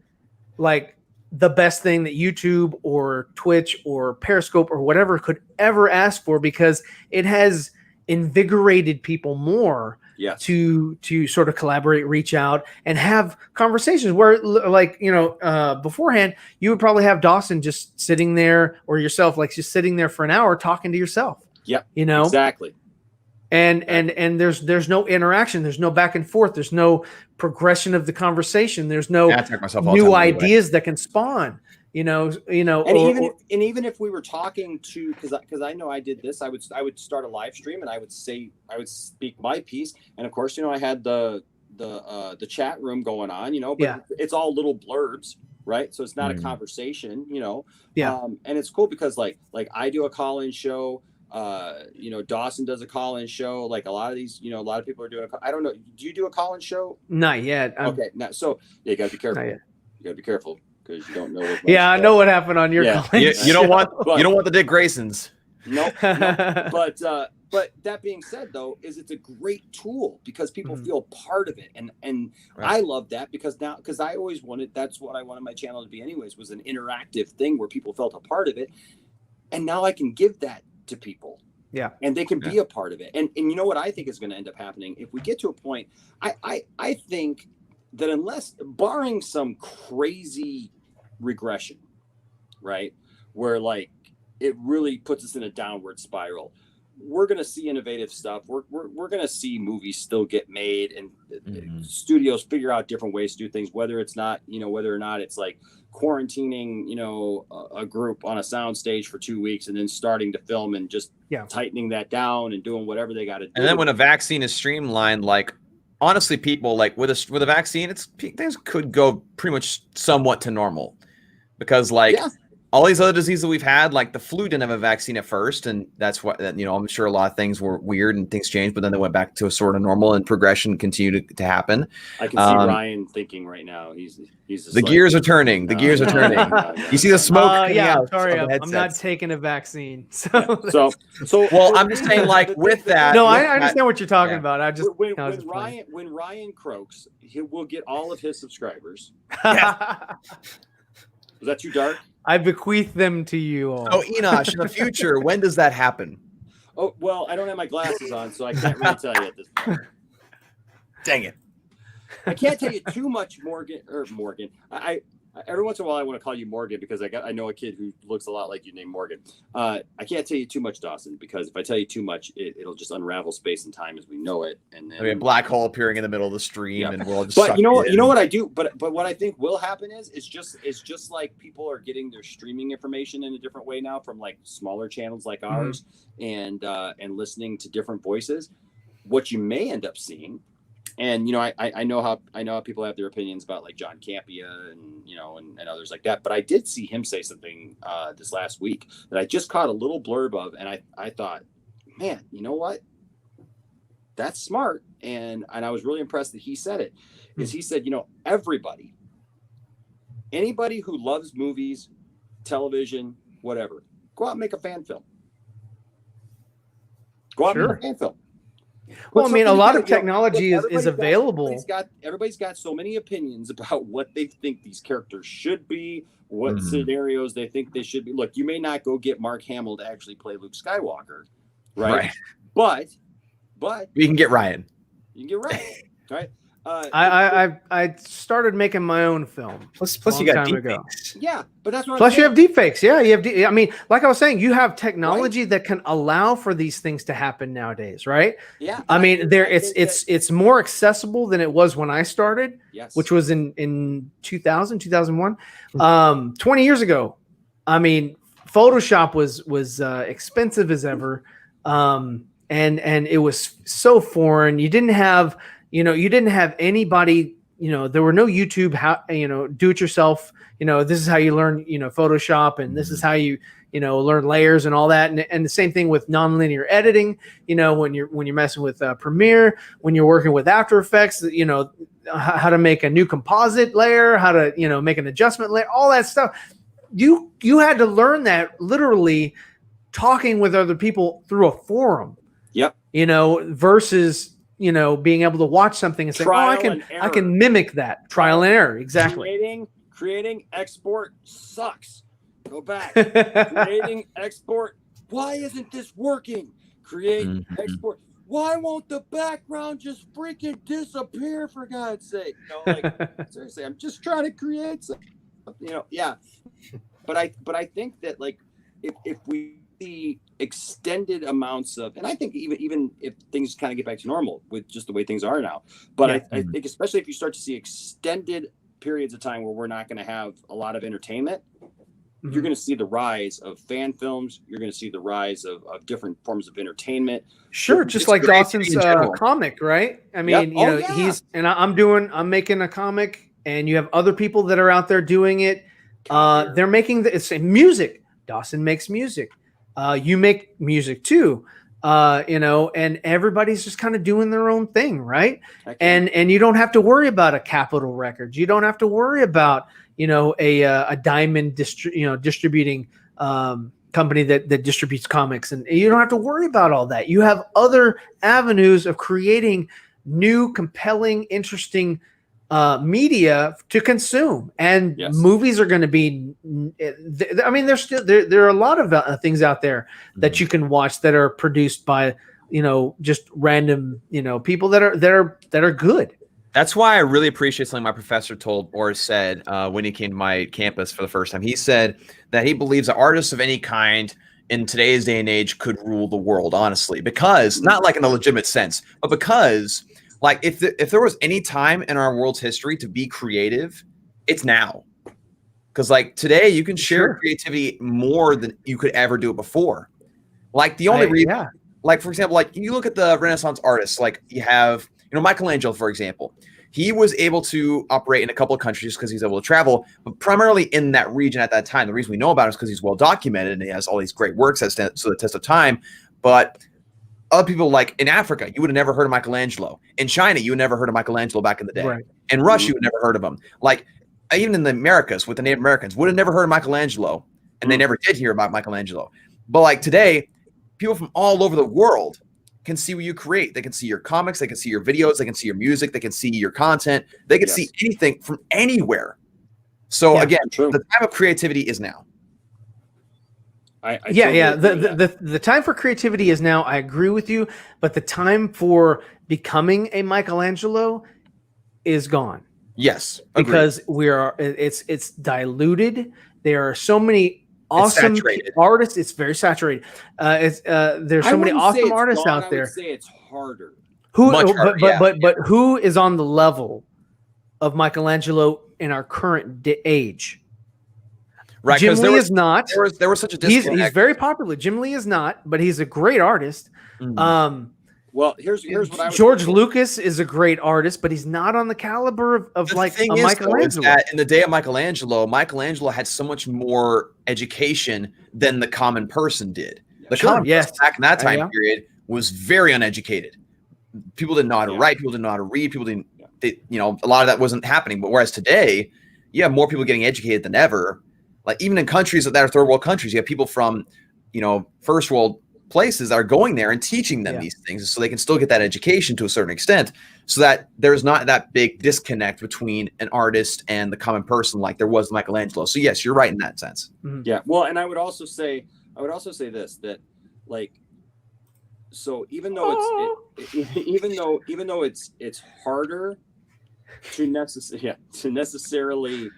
like the best thing that YouTube or Twitch or Periscope or whatever could ever ask for, because it has invigorated people more to sort of collaborate, reach out, and have conversations where, like, beforehand, you would probably have Dawson just sitting there, or yourself, like, just sitting there for an hour talking to yourself. Yeah, exactly. And there's no interaction, there's no back and forth, there's no progression of the conversation, there's no new ideas that can spawn. And even if we were talking to, because I know I did this, I would start a live stream and I would speak my piece, and of course, I had the chat room going on, but it's all little blurbs, right? So it's not a conversation, and it's cool because like I do a call-in show. Dawson does a call-in show. Like a lot of these, a lot of people are doing I don't know. Do you do a call-in show? Not yet. Okay. So you gotta be careful. You gotta be careful because you don't know what. I know what happened on your call-in show. You don't want the Dick Graysons. Nope. But that being said, though, it's a great tool because people feel part of it, and I love that because I always wanted, that's what I wanted my channel to be anyways, was an interactive thing where people felt a part of it, and now I can give that to people, and they can be a part of it. And you know what I think is going to end up happening if we get to a point, I think that unless, barring some crazy regression, right, where like it really puts us in a downward spiral, we're going to see innovative stuff. We're going to see movies still get made, and studios figure out different ways to do things, whether it's not, whether or not it's like quarantining, a group on a soundstage for 2 weeks and then starting to film and just tightening that down and doing whatever they got to do. And then when a vaccine is streamlined, like, honestly, people, like with a vaccine, things could go pretty much somewhat to normal, because like all these other diseases that we've had, like the flu didn't have a vaccine at first, and that's what, you know, I'm sure a lot of things were weird and things changed, but then they went back to a sort of normal and progression continued to happen. I can see Ryan thinking right now. He's just the gears are turning. The gears are turning. You see the smoke coming out. Sorry, I'm not taking a vaccine. So well, I'm just saying, like, with that. No, I understand what you're talking about. I just when Ryan croaks, he will get all of his subscribers. Was that too dark? I bequeath them to you all. Oh, Enosh, in the future, when does that happen? Oh, well, I don't have my glasses on, so I can't really tell you at this point. Dang it. I can't tell you too much, Morgan. I every once in a while I want to call you Morgan because I know a kid who looks a lot like you named Morgan. I can't tell you too much, Dawson, because if I tell you too much, it'll just unravel space and time as we know it. And then I mean, a black hole appearing in the middle of the stream, and we'll all just. But you know what I do. But what I think will happen is it's just like people are getting their streaming information in a different way now from like smaller channels like ours, and listening to different voices. What you may end up seeing. And you know, I know how people have their opinions about like John Campea and you know and others like that. But I did see him say something this last week that I just caught a little blurb of, and I thought, man, you know what? That's smart. And I was really impressed that he said it. Is he said, you know, anybody who loves movies, television, whatever, go out and make a fan film. Go out and make a fan film. Well, I mean, a lot of technology is available. Everybody's got so many opinions about what they think these characters should be, what scenarios they think they should be. Look, you may not go get Mark Hamill to actually play Luke Skywalker, right? But you can get Ryan. You can get Ryan, right? I started making my own film. Plus you got deepfakes. Yeah, but that's what. Plus you have deepfakes. Yeah, you have. I mean, like I was saying, you have technology that can allow for these things to happen nowadays, right? Yeah. I mean, it's more accessible than it was when I started, which was in 2001, 20 years ago. I mean, Photoshop was expensive as ever, and it was so foreign. You didn't have anybody, there were no YouTube, do it yourself. This is how you learn, Photoshop, and this is how you, learn layers and all that. And the same thing with nonlinear editing, when you're messing with Premiere, when you're working with After Effects, how to make a new composite layer, how to, make an adjustment layer, all that stuff. You had to learn that literally talking with other people through a forum. Yep. Versus being able to watch something and say, I can mimic that. Trial and error. Exactly. Creating export sucks. Go back. Creating export. Why isn't this working? Create export. Why won't the background just freaking disappear, for God's sake? Seriously, I'm just trying to create something. Yeah. But I think that if we see extended amounts of, and I think even if things kind of get back to normal with just the way things are now, but I think especially if you start to see extended periods of time where we're not going to have a lot of entertainment, you're going to see the rise of fan films. You're going to see the rise of different forms of entertainment. Sure. Just like Dawson's comic, right? I mean, I'm making a comic, and you have other people that are out there doing it. They're making it's music. Dawson makes music. You make music too, and everybody's just kind of doing their own thing, right? And you don't have to worry about a Capitol Records. You don't have to worry about a Diamond distributing company that distributes comics, and you don't have to worry about all that. You have other avenues of creating new, compelling, interesting media to consume, and movies are going to be. I mean, there are a lot of things out there that you can watch that are produced by just random people that are good. That's why I really appreciate something my professor told or said when he came to my campus for the first time. He said that he believes that artists of any kind in today's day and age could rule the world, honestly, because not like in a legitimate sense, but because. Like if there was any time in our world's history to be creative, it's now. Because like today you can share creativity more than you could ever do it before. Like the only reason, like for example, like you look at the Renaissance artists, like you have, Michelangelo, for example, He was able to operate in a couple of countries because he's able to travel, but primarily in that region at that time. The reason we know about him is because he's well documented and he has all these great works that stand to the test of time. But other people, like in Africa, you would have never heard of Michelangelo. In China, you would never heard of Michelangelo back in the day. Right. In Russia, you would never heard of him. Like even in the Americas with the Native Americans, would have never heard of Michelangelo, and they never did hear about Michelangelo. But like today, people from all over the world can see what you create. They can see your comics, they can see your videos, they can see your music, they can see your content, they can see anything from anywhere. So again, the time of creativity is now. The time for creativity is now. I agree with you, but the time for becoming a Michelangelo is gone. Yes, because it's diluted. There are so many awesome artists. It's very saturated. There's so many awesome artists out there. I would say it's harder. But who is on the level of Michelangelo in our current age? Right, Jim Lee is not. There was such a disconnect. He's very popular. Jim Lee is not, but he's a great artist. Well, here's what I would George Lucas is a great artist, but he's not on the caliber of like a Michelangelo. That in the day of Michelangelo had so much more education than the common person did. The common person back in that time period was very uneducated. People didn't know how to write. People didn't know how to read. People didn't. A lot of that wasn't happening. But whereas today, you have more people getting educated than ever. Like even in countries that are third world countries, you have people from, first world places that are going there and teaching them these things so they can still get that education to a certain extent, so that there's not that big disconnect between an artist and the common person like there was Michelangelo. So yes, you're right in that sense. Yeah. Well, and I would also say this, that like, so even though it's harder to necessarily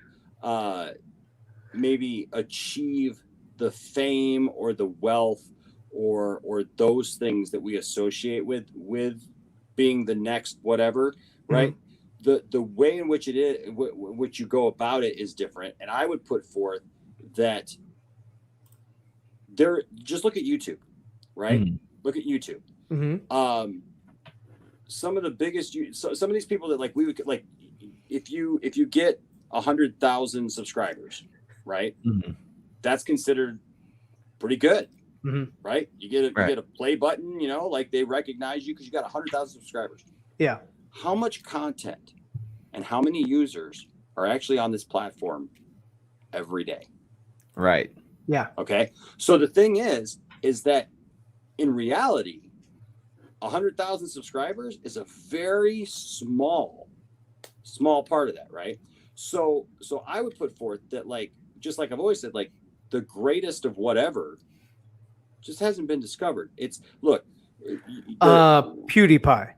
maybe achieve the fame or the wealth or those things that we associate with being the next whatever, right? The way in which it is, which you go about it is different. And I would put forth that just look at YouTube, right? Look at YouTube. Some of the biggest, some of these people that like we would like, if you get 100,000 subscribers, right? That's considered pretty good, right? You get a play button, like they recognize you because you got 100,000 subscribers. Yeah. How much content and how many users are actually on this platform every day? Right. Yeah. Okay. So the thing is that in reality, 100,000 subscribers is a very small part of that, right? So I would put forth that, like, just like I've always said, like the greatest of whatever just hasn't been discovered. It's PewDiePie.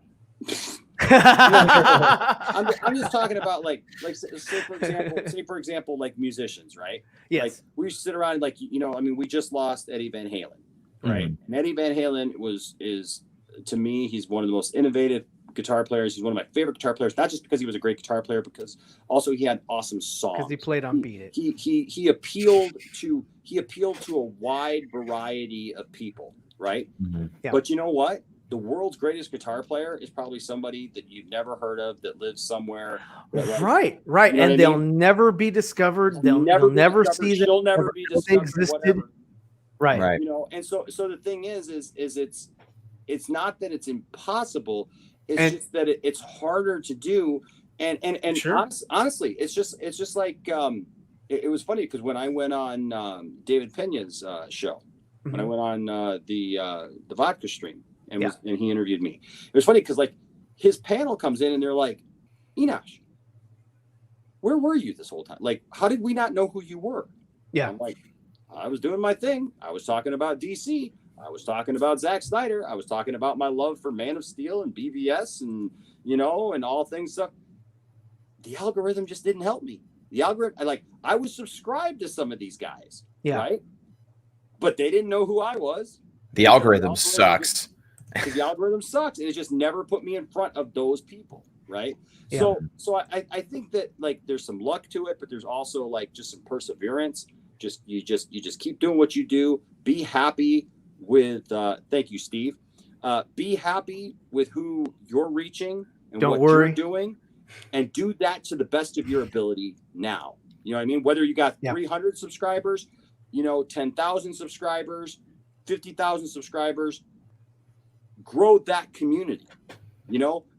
I'm just talking about like say for example, like musicians, right? Yes. Like we sit around like, we just lost Eddie Van Halen, right? And Eddie Van Halen is to me, he's one of the most innovative guitar players. He's one of my favorite guitar players, not just because he was a great guitar player, because also he had awesome songs. Because he played on Beat It. He appealed to a wide variety of people, right? Yeah. But you know what? The world's greatest guitar player is probably somebody that you've never heard of, that lives somewhere. Right. And they'll never be discovered. They'll never see them. They'll never be discovered. Whatever. Right. And so the thing is it's not that it's impossible. It's just that it's harder to do. And sure. Honestly, it's just like, it was funny because when I went on David Pena's show, when I went on the vodka stream, and he interviewed me, it was funny because like his panel comes in and they're like, Enosh, where were you this whole time? Like, how did we not know who you were? Yeah. I'm like, I was doing my thing. I was talking about DC. I was talking about Zack Snyder. I was talking about my love for Man of Steel and BVS and, and all things stuff. The algorithm just didn't help me. The algorithm, I was subscribed to some of these guys, right? But they didn't know who I was. The algorithm sucks. The algorithm sucks. And it just never put me in front of those people, right? Yeah. So I think that like there's some luck to it, but there's also like just some perseverance. You just keep doing what you do. Be happy with thank you, Steve. Be happy with who you're reaching and what you're doing, and do that to the best of your ability now. You know what I mean? Whether you got 300 subscribers, 10,000 subscribers, 50,000 subscribers, grow that community.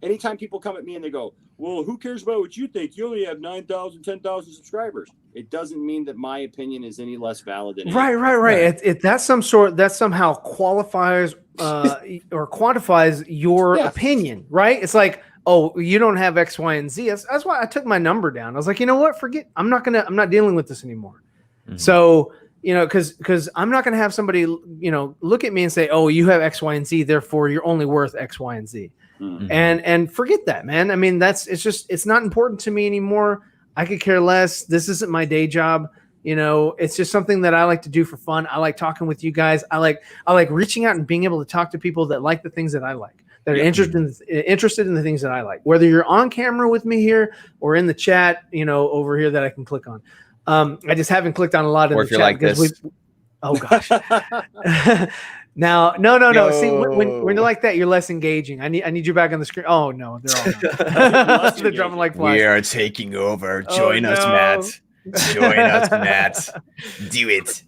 Anytime people come at me and they go, well, who cares about what you think? You only have 9,000, 10,000 subscribers. It doesn't mean that my opinion is any less valid than Right. That's somehow qualifies or quantifies your opinion, right? It's like, oh, you don't have X, Y, and Z. That's why I took my number down. I was like, you know what? Forget. I'm not dealing with this anymore. Mm-hmm. So, because I'm not going to have somebody, look at me and say, oh, you have X, Y, and Z, therefore you're only worth X, Y, and Z. Mm-hmm. And forget that, man. I mean, it's not important to me anymore. I could care less. This isn't my day job. It's just something that I like to do for fun. I like talking with you guys. I like reaching out and being able to talk to people that like the things that I like, that are interested in the things that I like, whether you're on camera with me here or in the chat, over here that I can click on. I just haven't clicked on a lot of the chat like because oh gosh. Now, no. See, when you're like that, you're less engaging. I need you back on the screen. Oh no, they're all not. They're dropping like flies. We are taking over. Join us, Matt. Join us, Matt. Do it.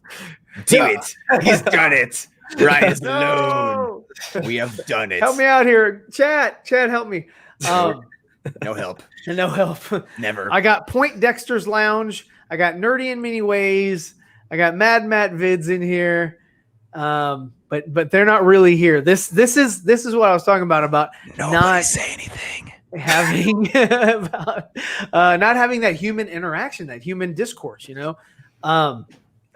He's done it. Rise alone. We have done it. Help me out here, chat. Help me. No help. No help. Never. I got Point Dexter's Lounge. I got Nerdy in Many Ways. I got Mad Matt Vids in here. But they're not really here. This is what I was talking about not say anything. Having about not having that human interaction, that human discourse,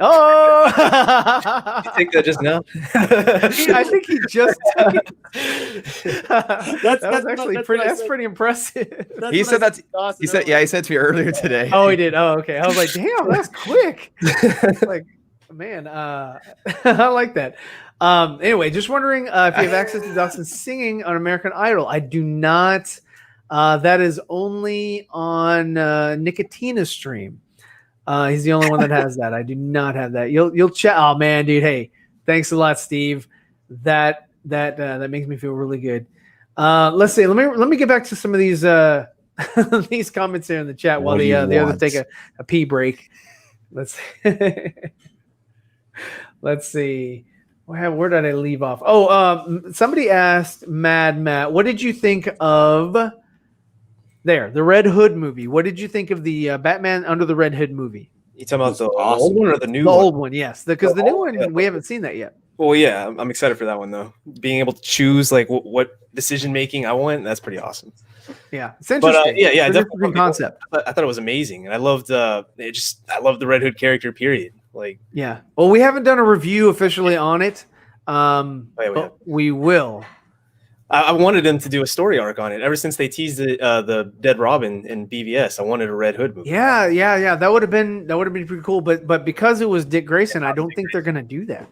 Oh, you think that just now? I think he just. That's pretty impressive. He said to me earlier today. Oh, he did. Oh, okay. I was like, damn, that's quick. Like, man, I like that. Anyway, just wondering if you have access to Dawson singing on American Idol. I do not. That is only on Nicotina's stream. He's the only one that has that. I do not have that. You'll chat. Oh man, dude. Hey, thanks a lot, Steve. That makes me feel really good. Let's see. Let me get back to some of these these comments here in the chat while the others take a pee break. Let's see. Where did I leave off? Oh, somebody asked Mad Matt, what did you think of the Red Hood movie? What did you think of the Batman Under the Red Hood movie? You talking about the old one or the new one? The old one, yes. Because the new one, we haven't seen that yet. Well, yeah, I'm excited for that one, though. Being able to choose like what decision-making I want, that's pretty awesome. Yeah, it's interesting. But, yeah, definitely concept. I thought it was amazing. And I loved I loved the Red Hood character, period. Like, yeah. Well, we haven't done a review officially on it. But we will. I wanted them to do a story arc on it. Ever since they teased the Dead Robin in BVS, I wanted a Red Hood movie. Yeah. That would have been pretty cool. But because it was Dick Grayson, I don't think they're gonna do that.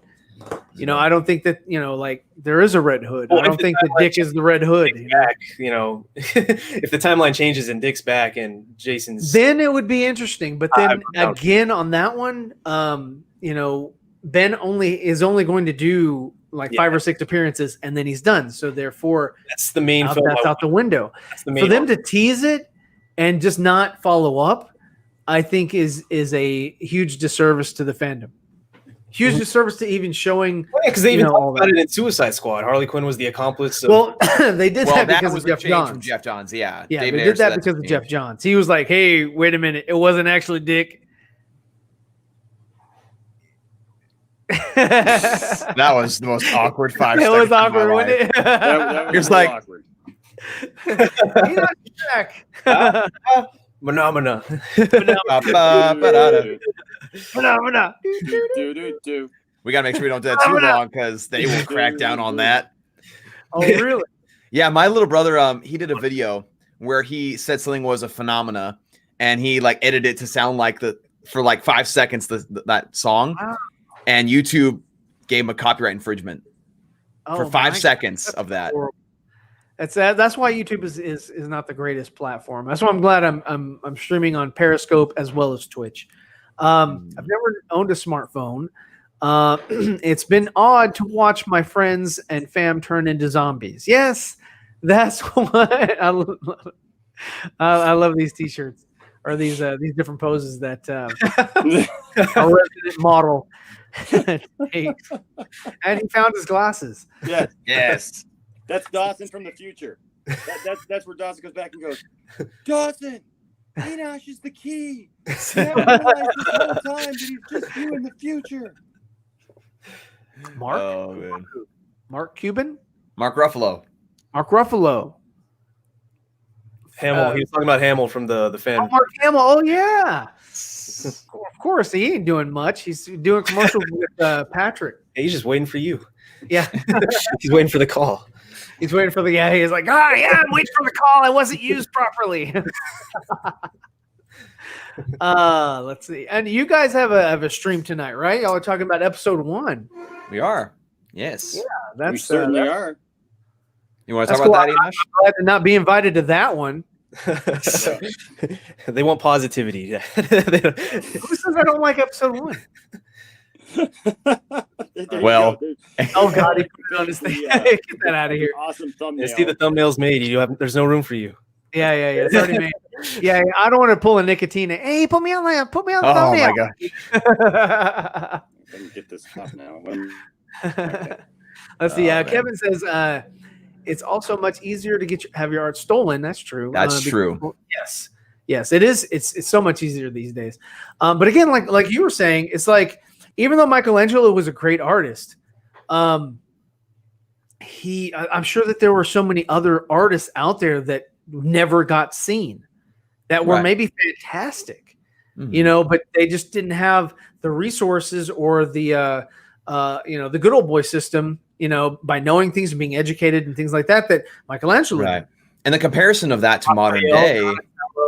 I don't think that like there is a Red Hood. Well, I don't think that Dick is the Red Hood. Back, if the timeline changes and Dick's back and Jason's, then it would be interesting. But then again, on that one, Ben is only going to do like 5 or 6 appearances and then he's done. So therefore, that's the main film. That's out the window. For them to tease it and just not follow up, I think is a huge disservice to the fandom. Huge disservice to even showing. Because they even talked about it in Suicide Squad. Harley Quinn was the accomplice. Well, they did that because of Jeff Johns. From Jeff Johns, yeah. Yeah, they did that because of Jeff Johns. He was like, "Hey, wait a minute, it wasn't actually Dick." That was the most awkward 5 seconds. It was awkward, wasn't it? That was like, awkward. You're not Jack. Phenomena. Phenomena. We gotta make sure we don't do that too long because they will crack down on that. Oh, really? Yeah, my little brother, he did a video where he said something was a phenomena, and he like edited it to sound like for like 5 seconds that song, and YouTube gave him a copyright infringement for 5 seconds of that. Horrible. That's why YouTube is not the greatest platform. That's why I'm glad I'm streaming on Periscope as well as Twitch. I've never owned a smartphone. It's been odd to watch my friends and fam turn into zombies. Yes, that's what I love. I love these T-shirts or these different poses that our resident model takes. And he found his glasses. Yeah, Yes. that's Dawson from the future. That's where Dawson goes back and goes, Dawson, Enosh is the key. You never realized this whole time that he's just you in the future. Mark? Oh, man. Mark Cuban? Mark Ruffalo. Mark Ruffalo. Hamill. He was talking about Hamill from the fan. Oh, Mark Hamill. Oh, yeah. Of course. He ain't doing much. He's doing commercials with Patrick. He's just waiting for you. Yeah. He's waiting for the call. He's waiting for the guy. He's like, oh, yeah, I'm waiting for the call. I wasn't used properly. Let's see. And you guys have a stream tonight, right? Y'all are talking about episode 1. We are. Yes. Yeah, that's We certainly are. You want to talk That's about cool. that, Enosh? I'm glad to not be invited to that one. They want positivity. Who says I don't like episode 1? Well, Oh, God, he put it on his thing. Yeah. Get that out of here. Awesome thumbnail. You see the thumbnail's made. There's no room for you. Yeah. It's already made. Yeah, I don't want to pull a nicotine. Hey, put me on the oh thumbnail. my god. Let me get this up now. Let's see. Oh, man. Kevin says it's also much easier to have your art stolen. That's true. That's true. Yes, it is. It's so much easier these days. But again, like you were saying, it's like even though Michelangelo was a great artist, I'm sure that there were so many other artists out there that never got seen that were Right. maybe fantastic, Mhm. but they just didn't have the resources or the the good old boy system, by knowing things and being educated and things like that Michelangelo Right. And the comparison of that to modern day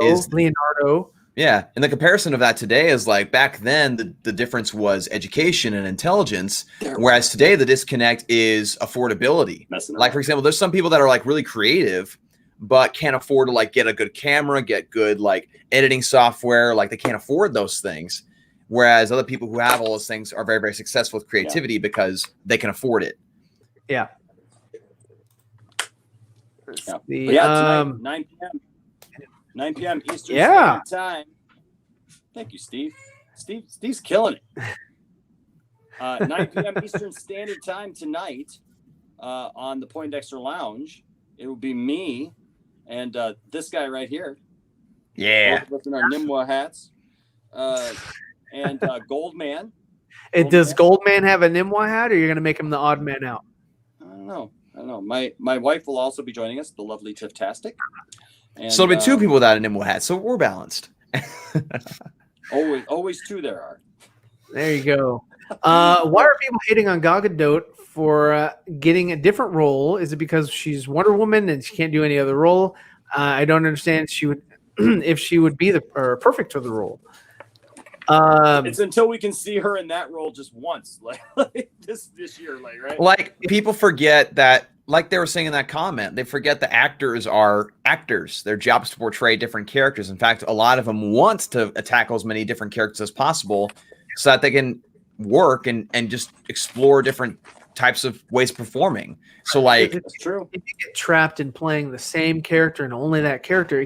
is Leonardo. yeah. And the comparison of that today is like back then the difference was education and intelligence, whereas today the disconnect is affordability. Messing Like for example, there's some people that are like really creative, but can't afford to like get a good camera, get good like editing software. Like they can't afford those things. Whereas other people who have all those things are very, very successful with creativity because they can afford it. Yeah. Yeah. The, But yeah, tonight, 9 p.m. 9 p.m. Eastern Yeah. Standard Time. Thank you, Steve. Steve's killing it. 9 p.m. Eastern Standard Time tonight on the Poindexter Lounge. It will be me and this guy right here. Yeah. Both of us in our Nimwa hats. And Goldman. Does Goldman have a Nimwa hat, or you're going to make him the odd man out? I don't know. My wife will also be joining us, the lovely Tiff-tastic. And, So it'll be two people without an Nimble hat, so we're balanced. Always two there are. There you go. Why are people hating on Gal Gadot for getting a different role? Is it because she's Wonder Woman and she can't do any other role? I don't understand. She would, if she would be perfect for the role. It's until we can see her in that role just once, like this year, right? Like people forget that, like they were saying in that comment, they forget the actors are actors. Their job is to portray different characters. In fact, a lot of them want to tackle as many different characters as possible so that they can work and just explore different types of ways of performing. So like That's true. If you get trapped in playing the same character and only that character,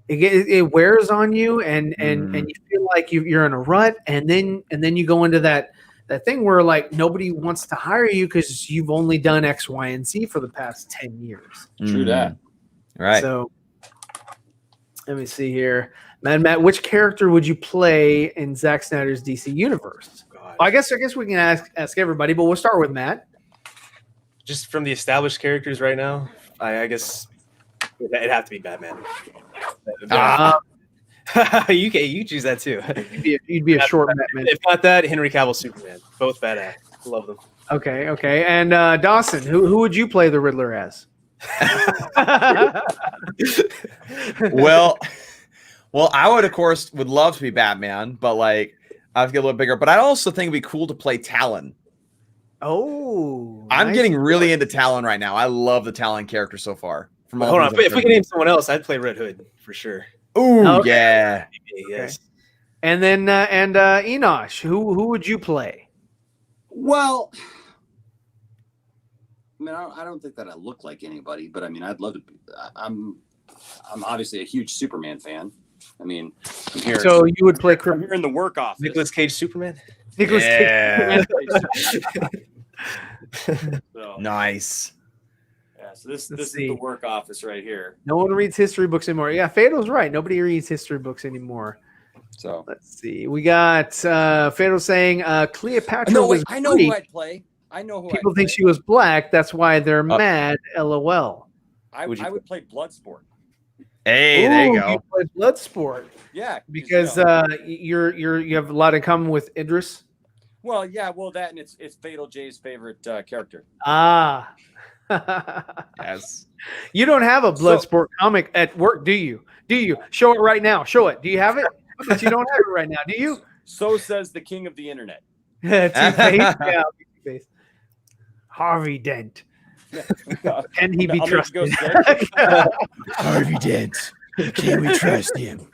it wears on you, and you feel like you're in a rut, and then you go into that thing where like nobody wants to hire you because you've only done X, Y, and Z for the past 10 years. True that. Right. So let me see here. Matt, which character would you play in Zack Snyder's DC universe? Well, I guess we can ask everybody, but we'll start with Matt. Just from the established characters right now, I guess it'd have to be Batman. You choose that too. You'd be a short Batman. If not that, Henry Cavill Superman. Both badass. Love them. Okay. And Dawson, who would you play the Riddler as? well, I would of course would love to be Batman, but like I have to get a little bigger. But I also think it'd be cool to play Talon. Oh, I'm nice. getting really into Talon right now. I love the Talon character so far. Hold on, if we can name someone else, I'd play Red Hood for sure. Ooh, Okay. yeah. Yes. And then Enosh, who would you play? Well, I mean, I don't think that I look like anybody, but I mean, I'd love to. I'm I'm obviously a huge Superman fan. I mean, I'm here, So you would play I'm here in the work office. Nicolas Cage Superman. Nicolas Yeah. So, Nice. yeah, so this Let's is see. the work office right here. No one reads history books anymore. Yeah, Fatal's right. Nobody reads history books anymore. So Let's see. We got Fatal saying Cleopatra was I know Greek. who I'd play. I know who People I'd think play. she was black. That's why they're mad. LOL. I would play Bloodsport. Hey, there you Ooh, go. play Bloodsport Yeah, because you know, you have a lot in common with Idris. well, that and it's Fatal J's favorite character. Ah. Yes. You don't have a Bloodsport comic at work, do you? Do you? Show it right now. Show it. Do you have it? But you don't have it right now, do you? So says the king of the internet. Two-Face? Yeah, Two-Face. Harvey Dent. Can he be I'll make you trusted? go sit. Harvey Dent. Can we trust him?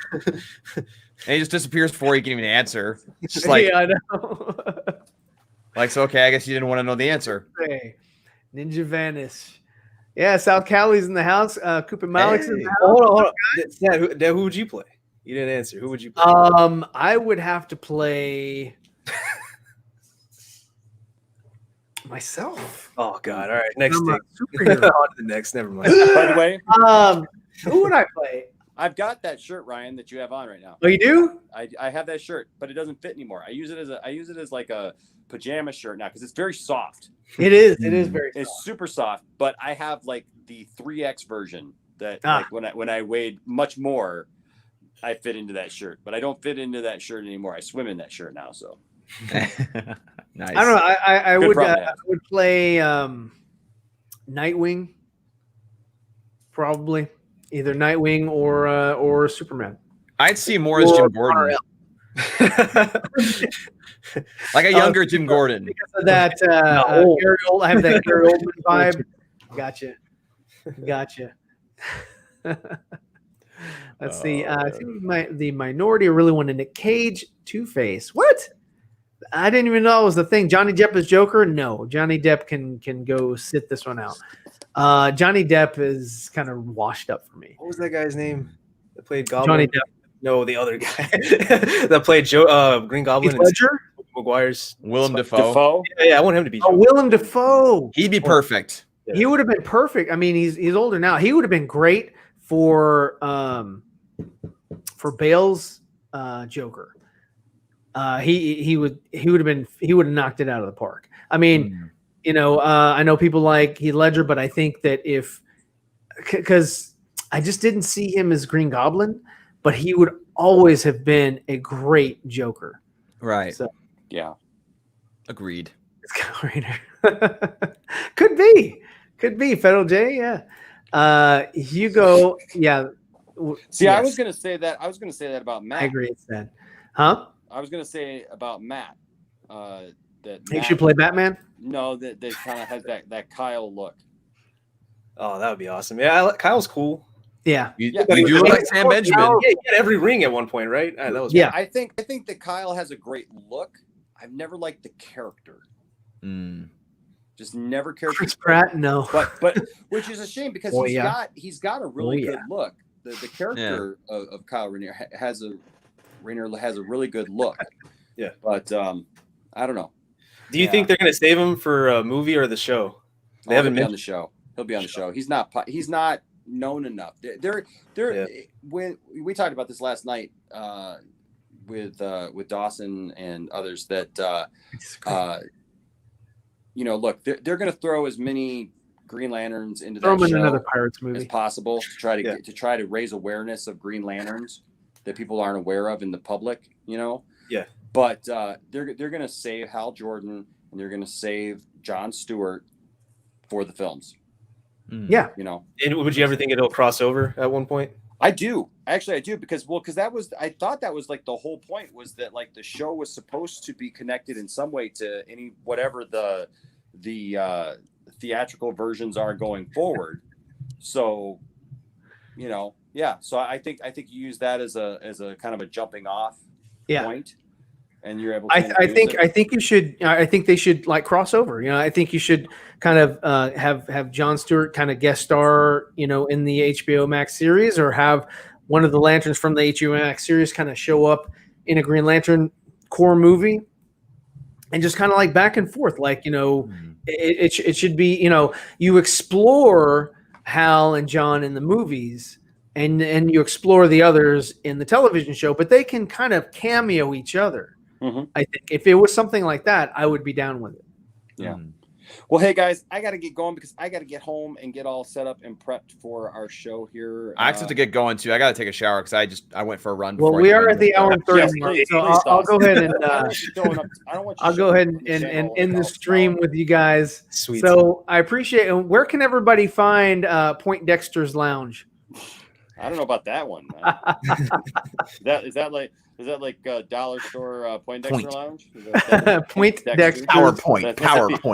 And he just disappears before he can even answer. It's just like, yeah, I know. like, so okay, I guess you didn't want to know the answer. Hey, Ninja Vanish. Yeah, South Cali's in the house. Coop and Malik's in the Hey. house. Hold on. Dad, who would you play? You didn't answer. Who would you play? I would have to play myself. Oh God! All right, next I'm a thing. superhero. On to the next. Never mind. By the way, Who would I play? I've got that shirt, Ryan, that you have on right now. Oh, you do? I have that shirt, but it doesn't fit anymore. I use it as like a pajama shirt now because it's very soft. It is. It is very. It's super soft, but I have like the 3X version that Ah. like when I weighed much more, I fit into that shirt. But I don't fit into that shirt anymore. I swim in that shirt now. So Nice. I don't know. I Good would problem to I have. would play Nightwing, probably either Nightwing or Superman. I'd see more as Jim Or Gordon, RL. like a younger Jim Gordon. Because of that Gary I have that Gary Oldman vibe. Gotcha. Let's see. I think the minority really wanted Nick Cage, Two-Face. What? I didn't even know it was the thing. Johnny Depp is Joker? No. Johnny Depp can go sit this one out. Johnny Depp is kind of washed up for me. What was that guy's name that played Goblin? Johnny Depp. No, the other guy that played Green Goblin. Heath Ledger? McGuire's. Willem Dafoe. Defoe. Yeah, I want him to be. Oh, Willem Dafoe. He'd be perfect. He would have been perfect. I mean, he's older now. He would have been great for Bale's Joker. He would have knocked it out of the park. I mean, I know people like Heath Ledger, but I think that because I just didn't see him as Green Goblin, but he would always have been a great Joker. Right. So Yeah. Agreed. it's kind of could be Federal J. Yeah. Hugo. Yeah. See, Yes. I was gonna say that about Matt. I agree. It's that. Huh? I was gonna say about Matt. That He Matt, should play Batman. No, that kind of has that Kyle look. Oh, that would be awesome. Yeah, Kyle's cool. Yeah. You, Yeah. you do look like Sam Benjamin. Yeah, he had every ring at one point, right? That was Yeah. I think that Kyle has a great look. I've never liked the character. Mm. Just never cared for Chris Pratt. No. but which is a shame because Oh, he's got a really Oh, good look. The character of Kyle Rayner has a really good look. Yeah. But I don't know. Do you think they're going to save him for a movie or the show? They haven't He'll be on mentioned. the show. He'll be on the show. He's not known enough. They're when we talked about this last night with Dawson and others that look, they're going to throw as many Green Lanterns into Throw that him in show another Pirates as movie. possible to try to raise awareness of Green Lanterns that people aren't aware of in the public, Yeah. But they're going to save Hal Jordan and they're going to save Jon Stewart for the films. Yeah. And would you ever think it'll cross over at one point? I do. Actually, I do because I thought that was like the whole point was that like the show was supposed to be connected in some way to whatever the theatrical versions are going forward. So, So I think you use that as a kind of a jumping off point, and you're able to I think they should like cross over. I think you should kind of have Jon Stewart kind of guest star, in the HBO Max series, or have one of the Lanterns from the HBO Max series kind of show up in a Green Lantern core movie, and just kind of like back and forth, like it should be, you explore Hal and John in the movies, and you explore the others in the television show, but they can kind of cameo each other. I think if it was something like that, I would be down with it. Yeah. Well, hey guys, I got to get going because I got to get home and get all set up and prepped for our show here. I actually have to get going too. I got to take a shower because I went for a run. Well, we are at the hour and 30 mark, so I'll go ahead and I'll go ahead and end the stream with you guys. Sweet. So I appreciate it. Where can everybody find Point Dexter's Lounge? I don't know about that one. Is that like dollar store Poindexter Lounge? Point Dexter. PowerPoint.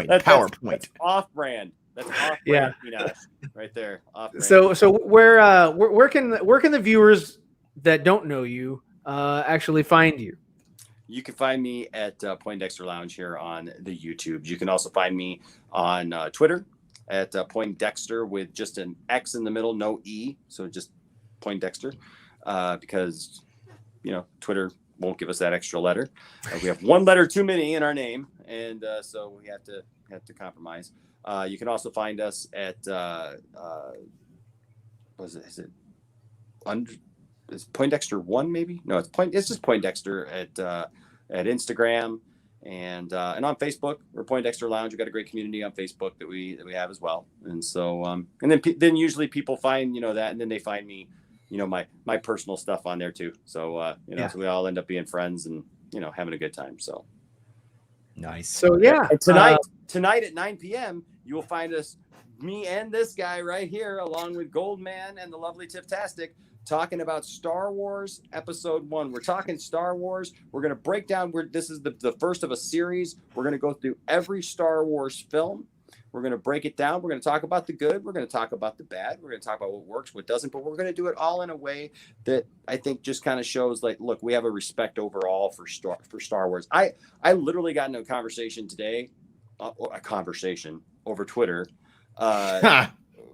That's off-brand. That's off-brand. Yeah. Right there. Off-brand. So where can the viewers that don't know you actually find you? You can find me at Poindexter Lounge here on the YouTube. You can also find me on Twitter at Poindexter with just an X in the middle, no E. So just Poindexter, because Twitter won't give us that extra letter. We have one letter too many in our name, and so we have to compromise. You can also find us at is Poindexter 1 maybe? No, it's just Poindexter at Instagram and on Facebook. We're Poindexter Lounge. We've got a great community on Facebook that we have as well. And so and then usually people find that, and then they find me my personal stuff on there too. So so we all end up being friends and having a good time. So nice. So yeah, and tonight at 9 p.m. you will find us, me and this guy right here, along with Goldman and the lovely Tiftastic, talking about Star Wars Episode 1. We're talking Star Wars. We're going to break down. This is the first of a series. We're going to go through every Star Wars film. We're going to break it down. We're going to talk about the good. We're going to talk about the bad. We're going to talk about what works, what doesn't. But we're going to do it all in a way that I think just kind of shows, like, look, we have a respect overall for Star Wars. I literally got into a conversation today, over Twitter,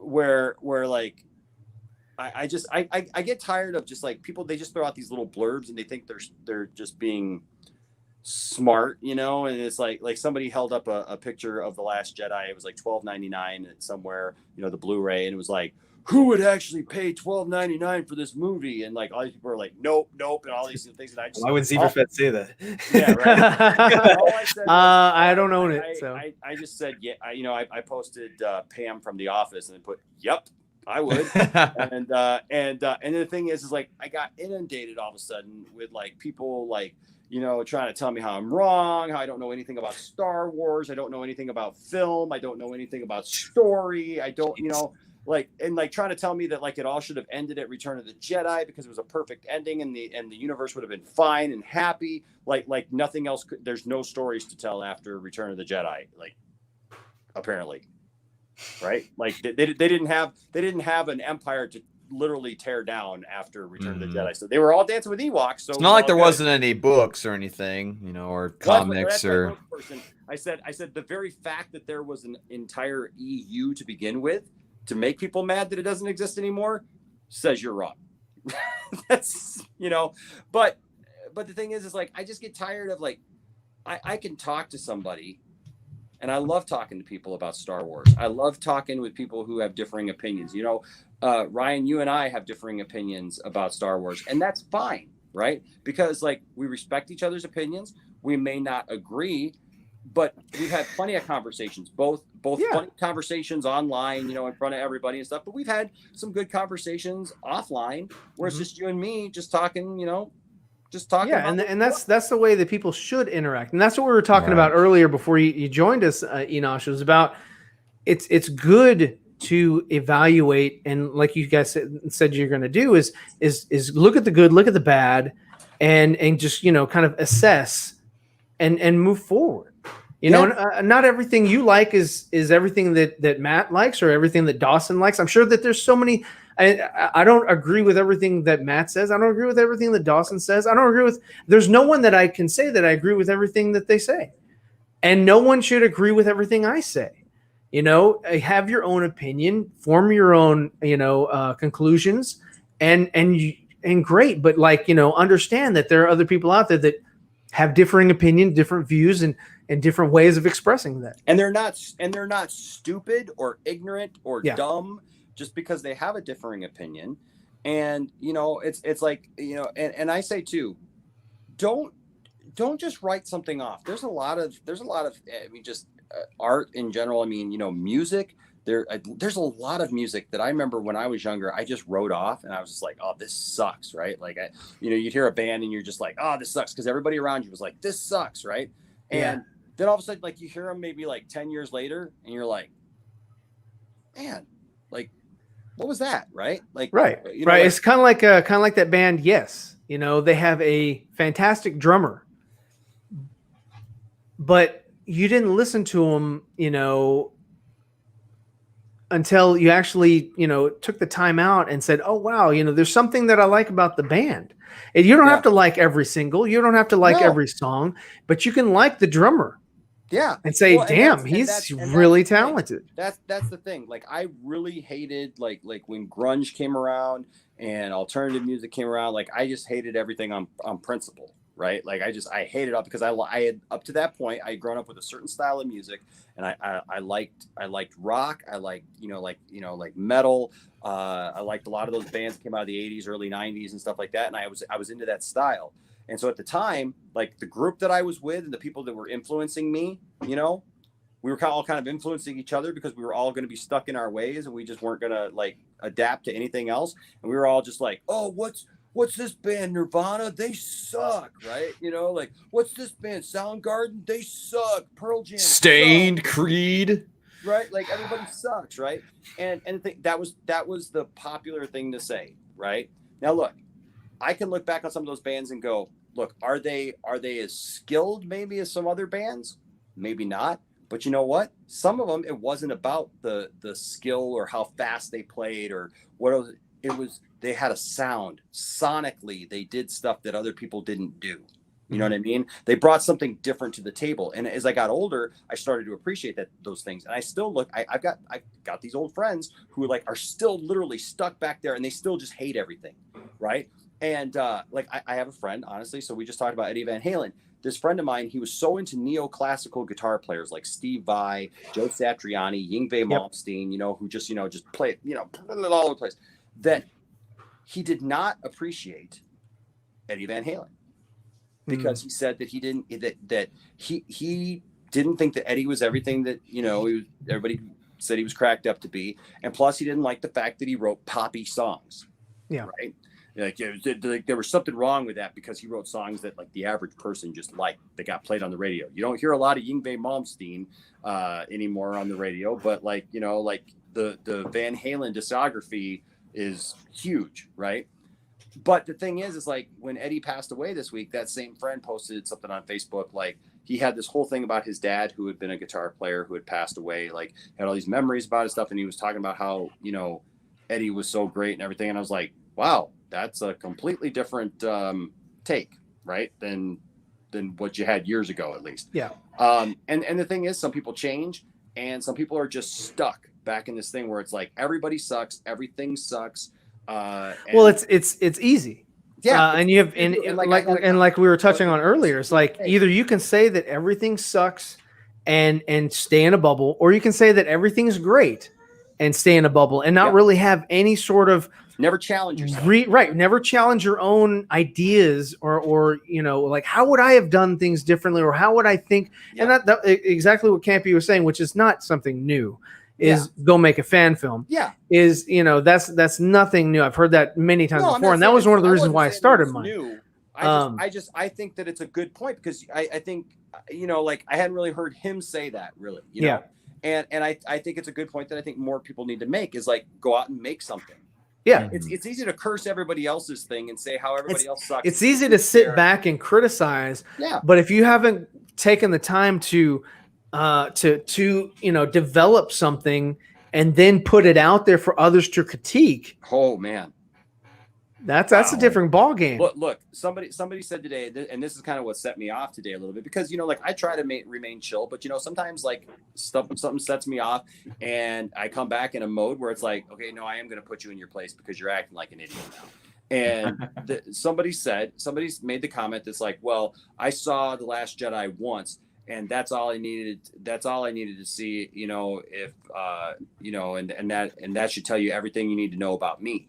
where like I get tired of just like people. They just throw out these little blurbs and they think they're just being smart, and it's like somebody held up a picture of The Last Jedi. It was like $12.99 somewhere, the Blu-ray, and it was like, who would actually pay $12.99 for this movie? And like all these people are like, nope, and all these things. And I just, why would ZEEVERFETT say that? Yeah, right. All I said was, I don't own it, so I just said, yeah. I posted Pam from The Office and I put, yep, I would. and the thing is like I got inundated all of a sudden with like people like, trying to tell me how I'm wrong, how I don't know anything about Star Wars. I don't know anything about film. I don't know anything about story. I don't, trying to tell me that like it all should have ended at Return of the Jedi because it was a perfect ending and the universe would have been fine and happy. Like nothing else. There's no stories to tell after Return of the Jedi. Like, apparently, right? Like they didn't have an empire to literally tear down after Return of the Jedi. So they were all dancing with Ewoks. So it's not like there wasn't any books or anything, or comics or. I said the very fact that there was an entire EU to begin with to make people mad that it doesn't exist anymore says you're wrong. That's but the thing is like I just get tired of like I can talk to somebody. And I love talking to people about Star Wars. I love talking with people who have differing opinions. Ryan, you and I have differing opinions about Star Wars, and that's fine, right? Because like we respect each other's opinions. We may not agree, but we've had plenty of conversations, both funny conversations online, in front of everybody and stuff. But we've had some good conversations offline where it's just you and me just talking, Yeah, and that's the way that people should interact, and that's what we were talking about earlier before you joined us, Enosh. It was about it's good to evaluate, and like you guys said you're going to do is look at the good, look at the bad, and just kind of assess and move forward. Not everything you like is everything that Matt likes or everything that Dawson likes. I'm sure that there's so many. I don't agree with everything that Matt says. I don't agree with everything that Dawson says. I don't agree with. There's no one that I can say that I agree with everything that they say, and no one should agree with everything I say. You know, have your own opinion, form your own, conclusions, and great. But like, understand that there are other people out there that have differing opinions, different views, and different ways of expressing that. And they're not stupid or ignorant or Yeah. dumb just because they have a differing opinion. And it's like, and I say too, don't just write something off. There's a lot of I mean, just art in general. I mean, music. There's a lot of music that I remember when I was younger, I just wrote off and I was just like, oh, this sucks, right? Like, you'd hear a band and you're just like, oh, this sucks, because everybody around you was like, this sucks, right? And then all of a sudden, like, you hear them maybe like 10 years later and you're like, man, like, what was that, right? Like, right. Like, it's kind of like that band. Yes, they have a fantastic drummer, but you didn't listen to him, until you actually, took the time out and said, oh, wow, there's something that I like about the band. And you don't have to like every single, you don't have to like every song, but you can like the drummer. Yeah. And say, damn, he's really talented. That's the thing. Like, I really hated like when grunge came around and alternative music came around, like I just hated everything on principle. Right. Like I hated it because I had, up to that point, I had grown up with a certain style of music, and I liked rock. I liked, like metal. I liked a lot of those bands that came out of the 80s, early 90s and stuff like that. And I was into that style. And so at the time, like the group that I was with and the people that were influencing me, we were all kind of influencing each other because we were all going to be stuck in our ways and we just weren't going to like adapt to anything else. And we were all just like, oh, what's this band, Nirvana? They suck, right? Like, what's this band, Soundgarden? They suck. Pearl Jam, Stained, sucks. Creed, right? Like, everybody sucks, right? And I think that was the popular thing to say, right? Now, look, I can look back on some of those bands and go, look, are they as skilled maybe as some other bands? Maybe not. But you know what? Some of them, it wasn't about the skill or how fast they played or what else. It was, they had a sound. Sonically, they did stuff that other people didn't do. You know what I mean? They brought something different to the table. And as I got older, I started to appreciate those things. And I still look, I've got these old friends who like are still literally stuck back there and they still just hate everything. Right. And like I have a friend, honestly. So we just talked about Eddie Van Halen. This friend of mine, he was so into neoclassical guitar players like Steve Vai, Joe Satriani, Yngwie Malmsteen, who just play, all over the place, that he did not appreciate Eddie Van Halen because he said that he didn't think that Eddie was everything that, everybody said he was cracked up to be. And plus he didn't like the fact that he wrote poppy songs. Yeah. Right. Like, there was something wrong with that because he wrote songs that like the average person just liked that got played on the radio. You don't hear a lot of Yngwie Malmsteen anymore on the radio, but like, like the Van Halen discography is huge, right? But the thing is like when Eddie passed away this week, that same friend posted something on Facebook. Like he had this whole thing about his dad, who had been a guitar player, who had passed away, like had all these memories about his stuff. And he was talking about how, Eddie was so great and everything. And I was like, wow, that's a completely different take, right? Than what you had years ago, at least. Yeah. And the thing is, some people change and some people are just stuck back in this thing where it's like, everybody sucks. Everything sucks. Well, it's easy. Yeah. And you have, and like we were touching on earlier, it's like either you can say that everything sucks and stay in a bubble, or you can say that everything's great and stay in a bubble and not really have any sort of, never challenge yourself. Never challenge your own ideas or like, how would I have done things differently, or how would I think? Yeah. And that exactly what Campy was saying, which is not something new, is go make a fan film. Yeah. Is, that's nothing new. I've heard that many times before. And that was one of the reasons why I started mine. New. I think that it's a good point because I think, like I hadn't really heard him say that really, know? And I think it's a good point that I think more people need to make is like, go out and make something. Yeah, it's easy to curse everybody else's thing and say how everybody else sucks. It's easy to sit back and criticize. Yeah, but if you haven't taken the time to develop something and then put it out there for others to critique, Oh man. that's Wow. a different ball game. Look. Somebody said today, and this is kind of what set me off today a little bit, because like I try to remain chill, but sometimes like something sets me off, and I come back in a mode where it's like, okay, no, I am going to put you in your place because you're acting like an idiot now. And somebody's made the comment that's like, well, I saw The Last Jedi once, and that's all I needed to see, if and that should tell you everything you need to know about me.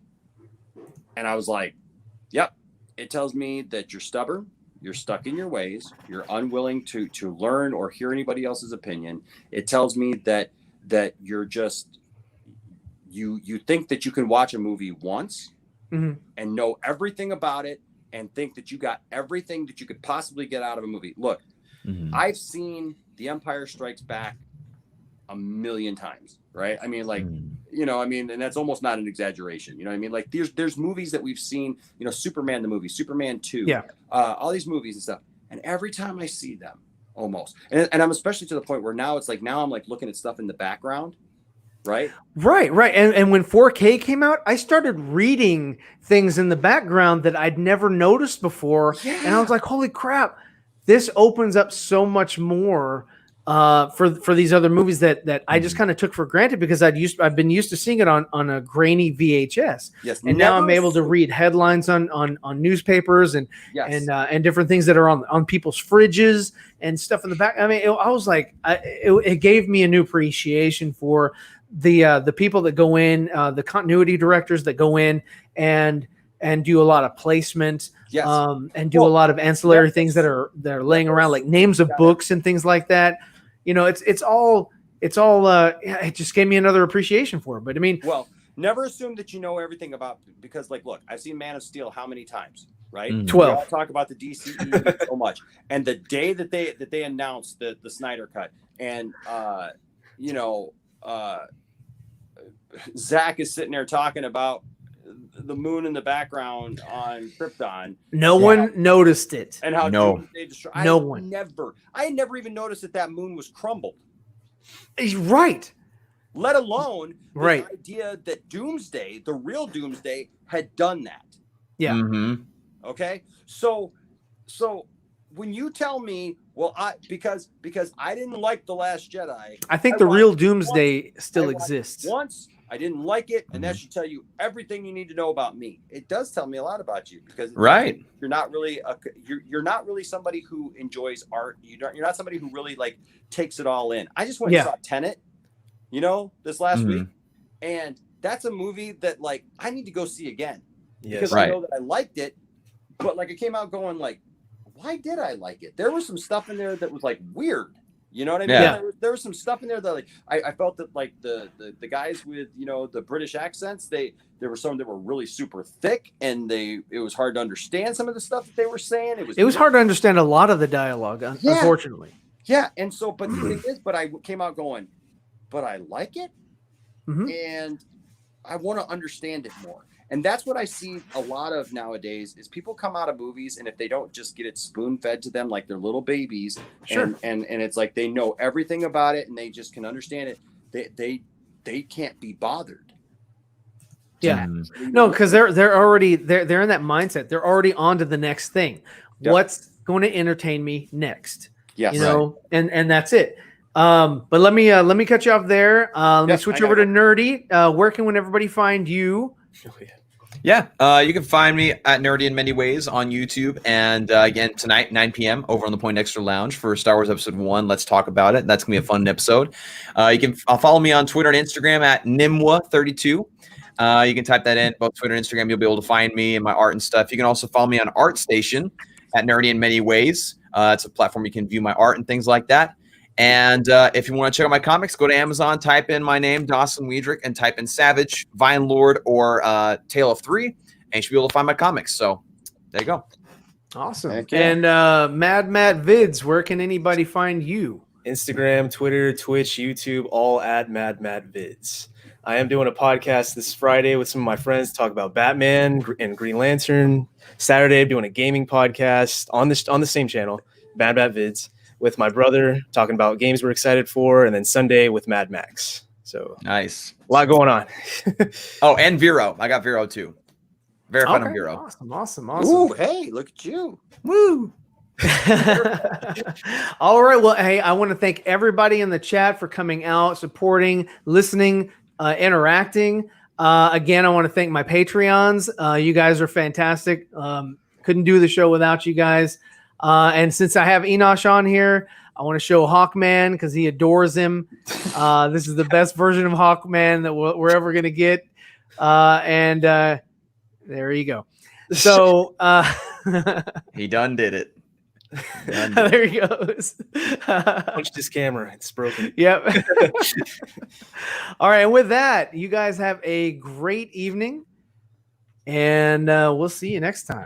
And I was like, yep, it tells me that you're stubborn, you're stuck in your ways, you're unwilling to learn or hear anybody else's opinion. It tells me that you're just, you think that you can watch a movie once and know everything about it and think that you got everything that you could possibly get out of a movie. Look, I've seen The Empire Strikes Back a million times, right? I mean, like, and that's almost not an exaggeration. You know what I mean? Like there's movies that we've seen, Superman, the movie, Superman 2, all these movies and stuff. And every time I see them, almost, and I'm especially to the point where now it's like, now I'm like looking at stuff in the background, right? Right. And when 4K came out, I started reading things in the background that I'd never noticed before. Yeah. And I was like, holy crap, this opens up so much more for these other movies that I just kind of took for granted because I've been used to seeing it on a grainy VHS. Yes. And now I'm able to read headlines on newspapers and different things that are on people's fridges and stuff in the back. I mean, I was like, it gave me a new appreciation for the people that go in, the continuity directors that go in and do a lot of placement, and do a lot of ancillary things that are laying around, like names of books and things like that. It's all. It just gave me another appreciation for it. But I mean, well, never assume that you know everything about, because like, look, I've seen Man of Steel how many times, right? 12. We all talk about the DCE so much, and the day that they announced the Snyder cut, and Zack is sitting there talking about the moon in the background on Krypton. No one noticed it. And how they destroyed. No one. I never even noticed that moon was crumbled. Right. Let alone the idea that Doomsday, the real Doomsday, had done that. Yeah. Mm-hmm. Okay. So when you tell me, well, because I didn't like The Last Jedi, I think the real Doomsday still exists. Once I didn't like it, and that should tell you everything you need to know about me. It does tell me a lot about you, because you're not really you're not really somebody who enjoys art. You're not somebody who really like takes it all in. I just went and saw Tenet, this last week, and that's a movie that like I need to go see again because I know that I liked it, but like I came out going like, why did I like it? There was some stuff in there that was like weird. You know what I mean? Yeah. There was some stuff in there that like I felt that like the guys with the British accents, there were some that were really super thick, and it was hard to understand some of the stuff that they were saying. It was hard to understand a lot of the dialogue, unfortunately. Yeah, and so but the thing is, but I came out going, but I like it, and I want to understand it more. And that's what I see a lot of nowadays is people come out of movies, and if they don't just get it spoon fed to them like they're little babies, and it's like they know everything about it and they just can understand it, they can't be bothered. Yeah. No, because they're already they're in that mindset. They're already on to the next thing. Yeah. What's going to entertain me next? Yes. And that's it. But let me cut you off there. Let me switch over to Nerdy. Where can everybody find you? Yeah, you can find me at Nerdy in Many Ways on YouTube. And again, tonight, 9 p.m. over on the Point Extra Lounge for Star Wars Episode 1. Let's talk about it. That's going to be a fun episode. You can follow me on Twitter and Instagram at Nimwa32. You can type that in, both Twitter and Instagram. You'll be able to find me and my art and stuff. You can also follow me on ArtStation at Nerdy in Many Ways. It's a platform you can view my art and things like that. And if you want to check out my comics, go to Amazon, type in my name, Dawson Weidrich, and type in Savage, Vine Lord, or Tale of Three, and you should be able to find my comics. So there you go. Awesome. And Mad Vids, where can anybody find you? Instagram, Twitter, Twitch, YouTube, all at Mad Vids. I am doing a podcast this Friday with some of my friends to talk about Batman and Green Lantern. Saturday, I'm doing a gaming podcast on the same channel, Mad Vids, with my brother talking about games we're excited for, and then Sunday with Mad Max. So Nice. a lot going on. Oh, and Vero. I got Vero too. Verified on Vero. Awesome. Ooh, hey, look at you. Woo. All right. Well, hey, I want to thank everybody in the chat for coming out, supporting, listening, interacting. Again, I want to thank my Patreons. You guys are fantastic. Couldn't do the show without you guys. And since I have Enosh on here, I want to show Hawkman because he adores him. This is the best version of Hawkman that we're ever going to get. And there you go. So He done did it. there he goes. Punched his camera. It's broken. Yep. All right. And with that, you guys have a great evening. And we'll see you next time.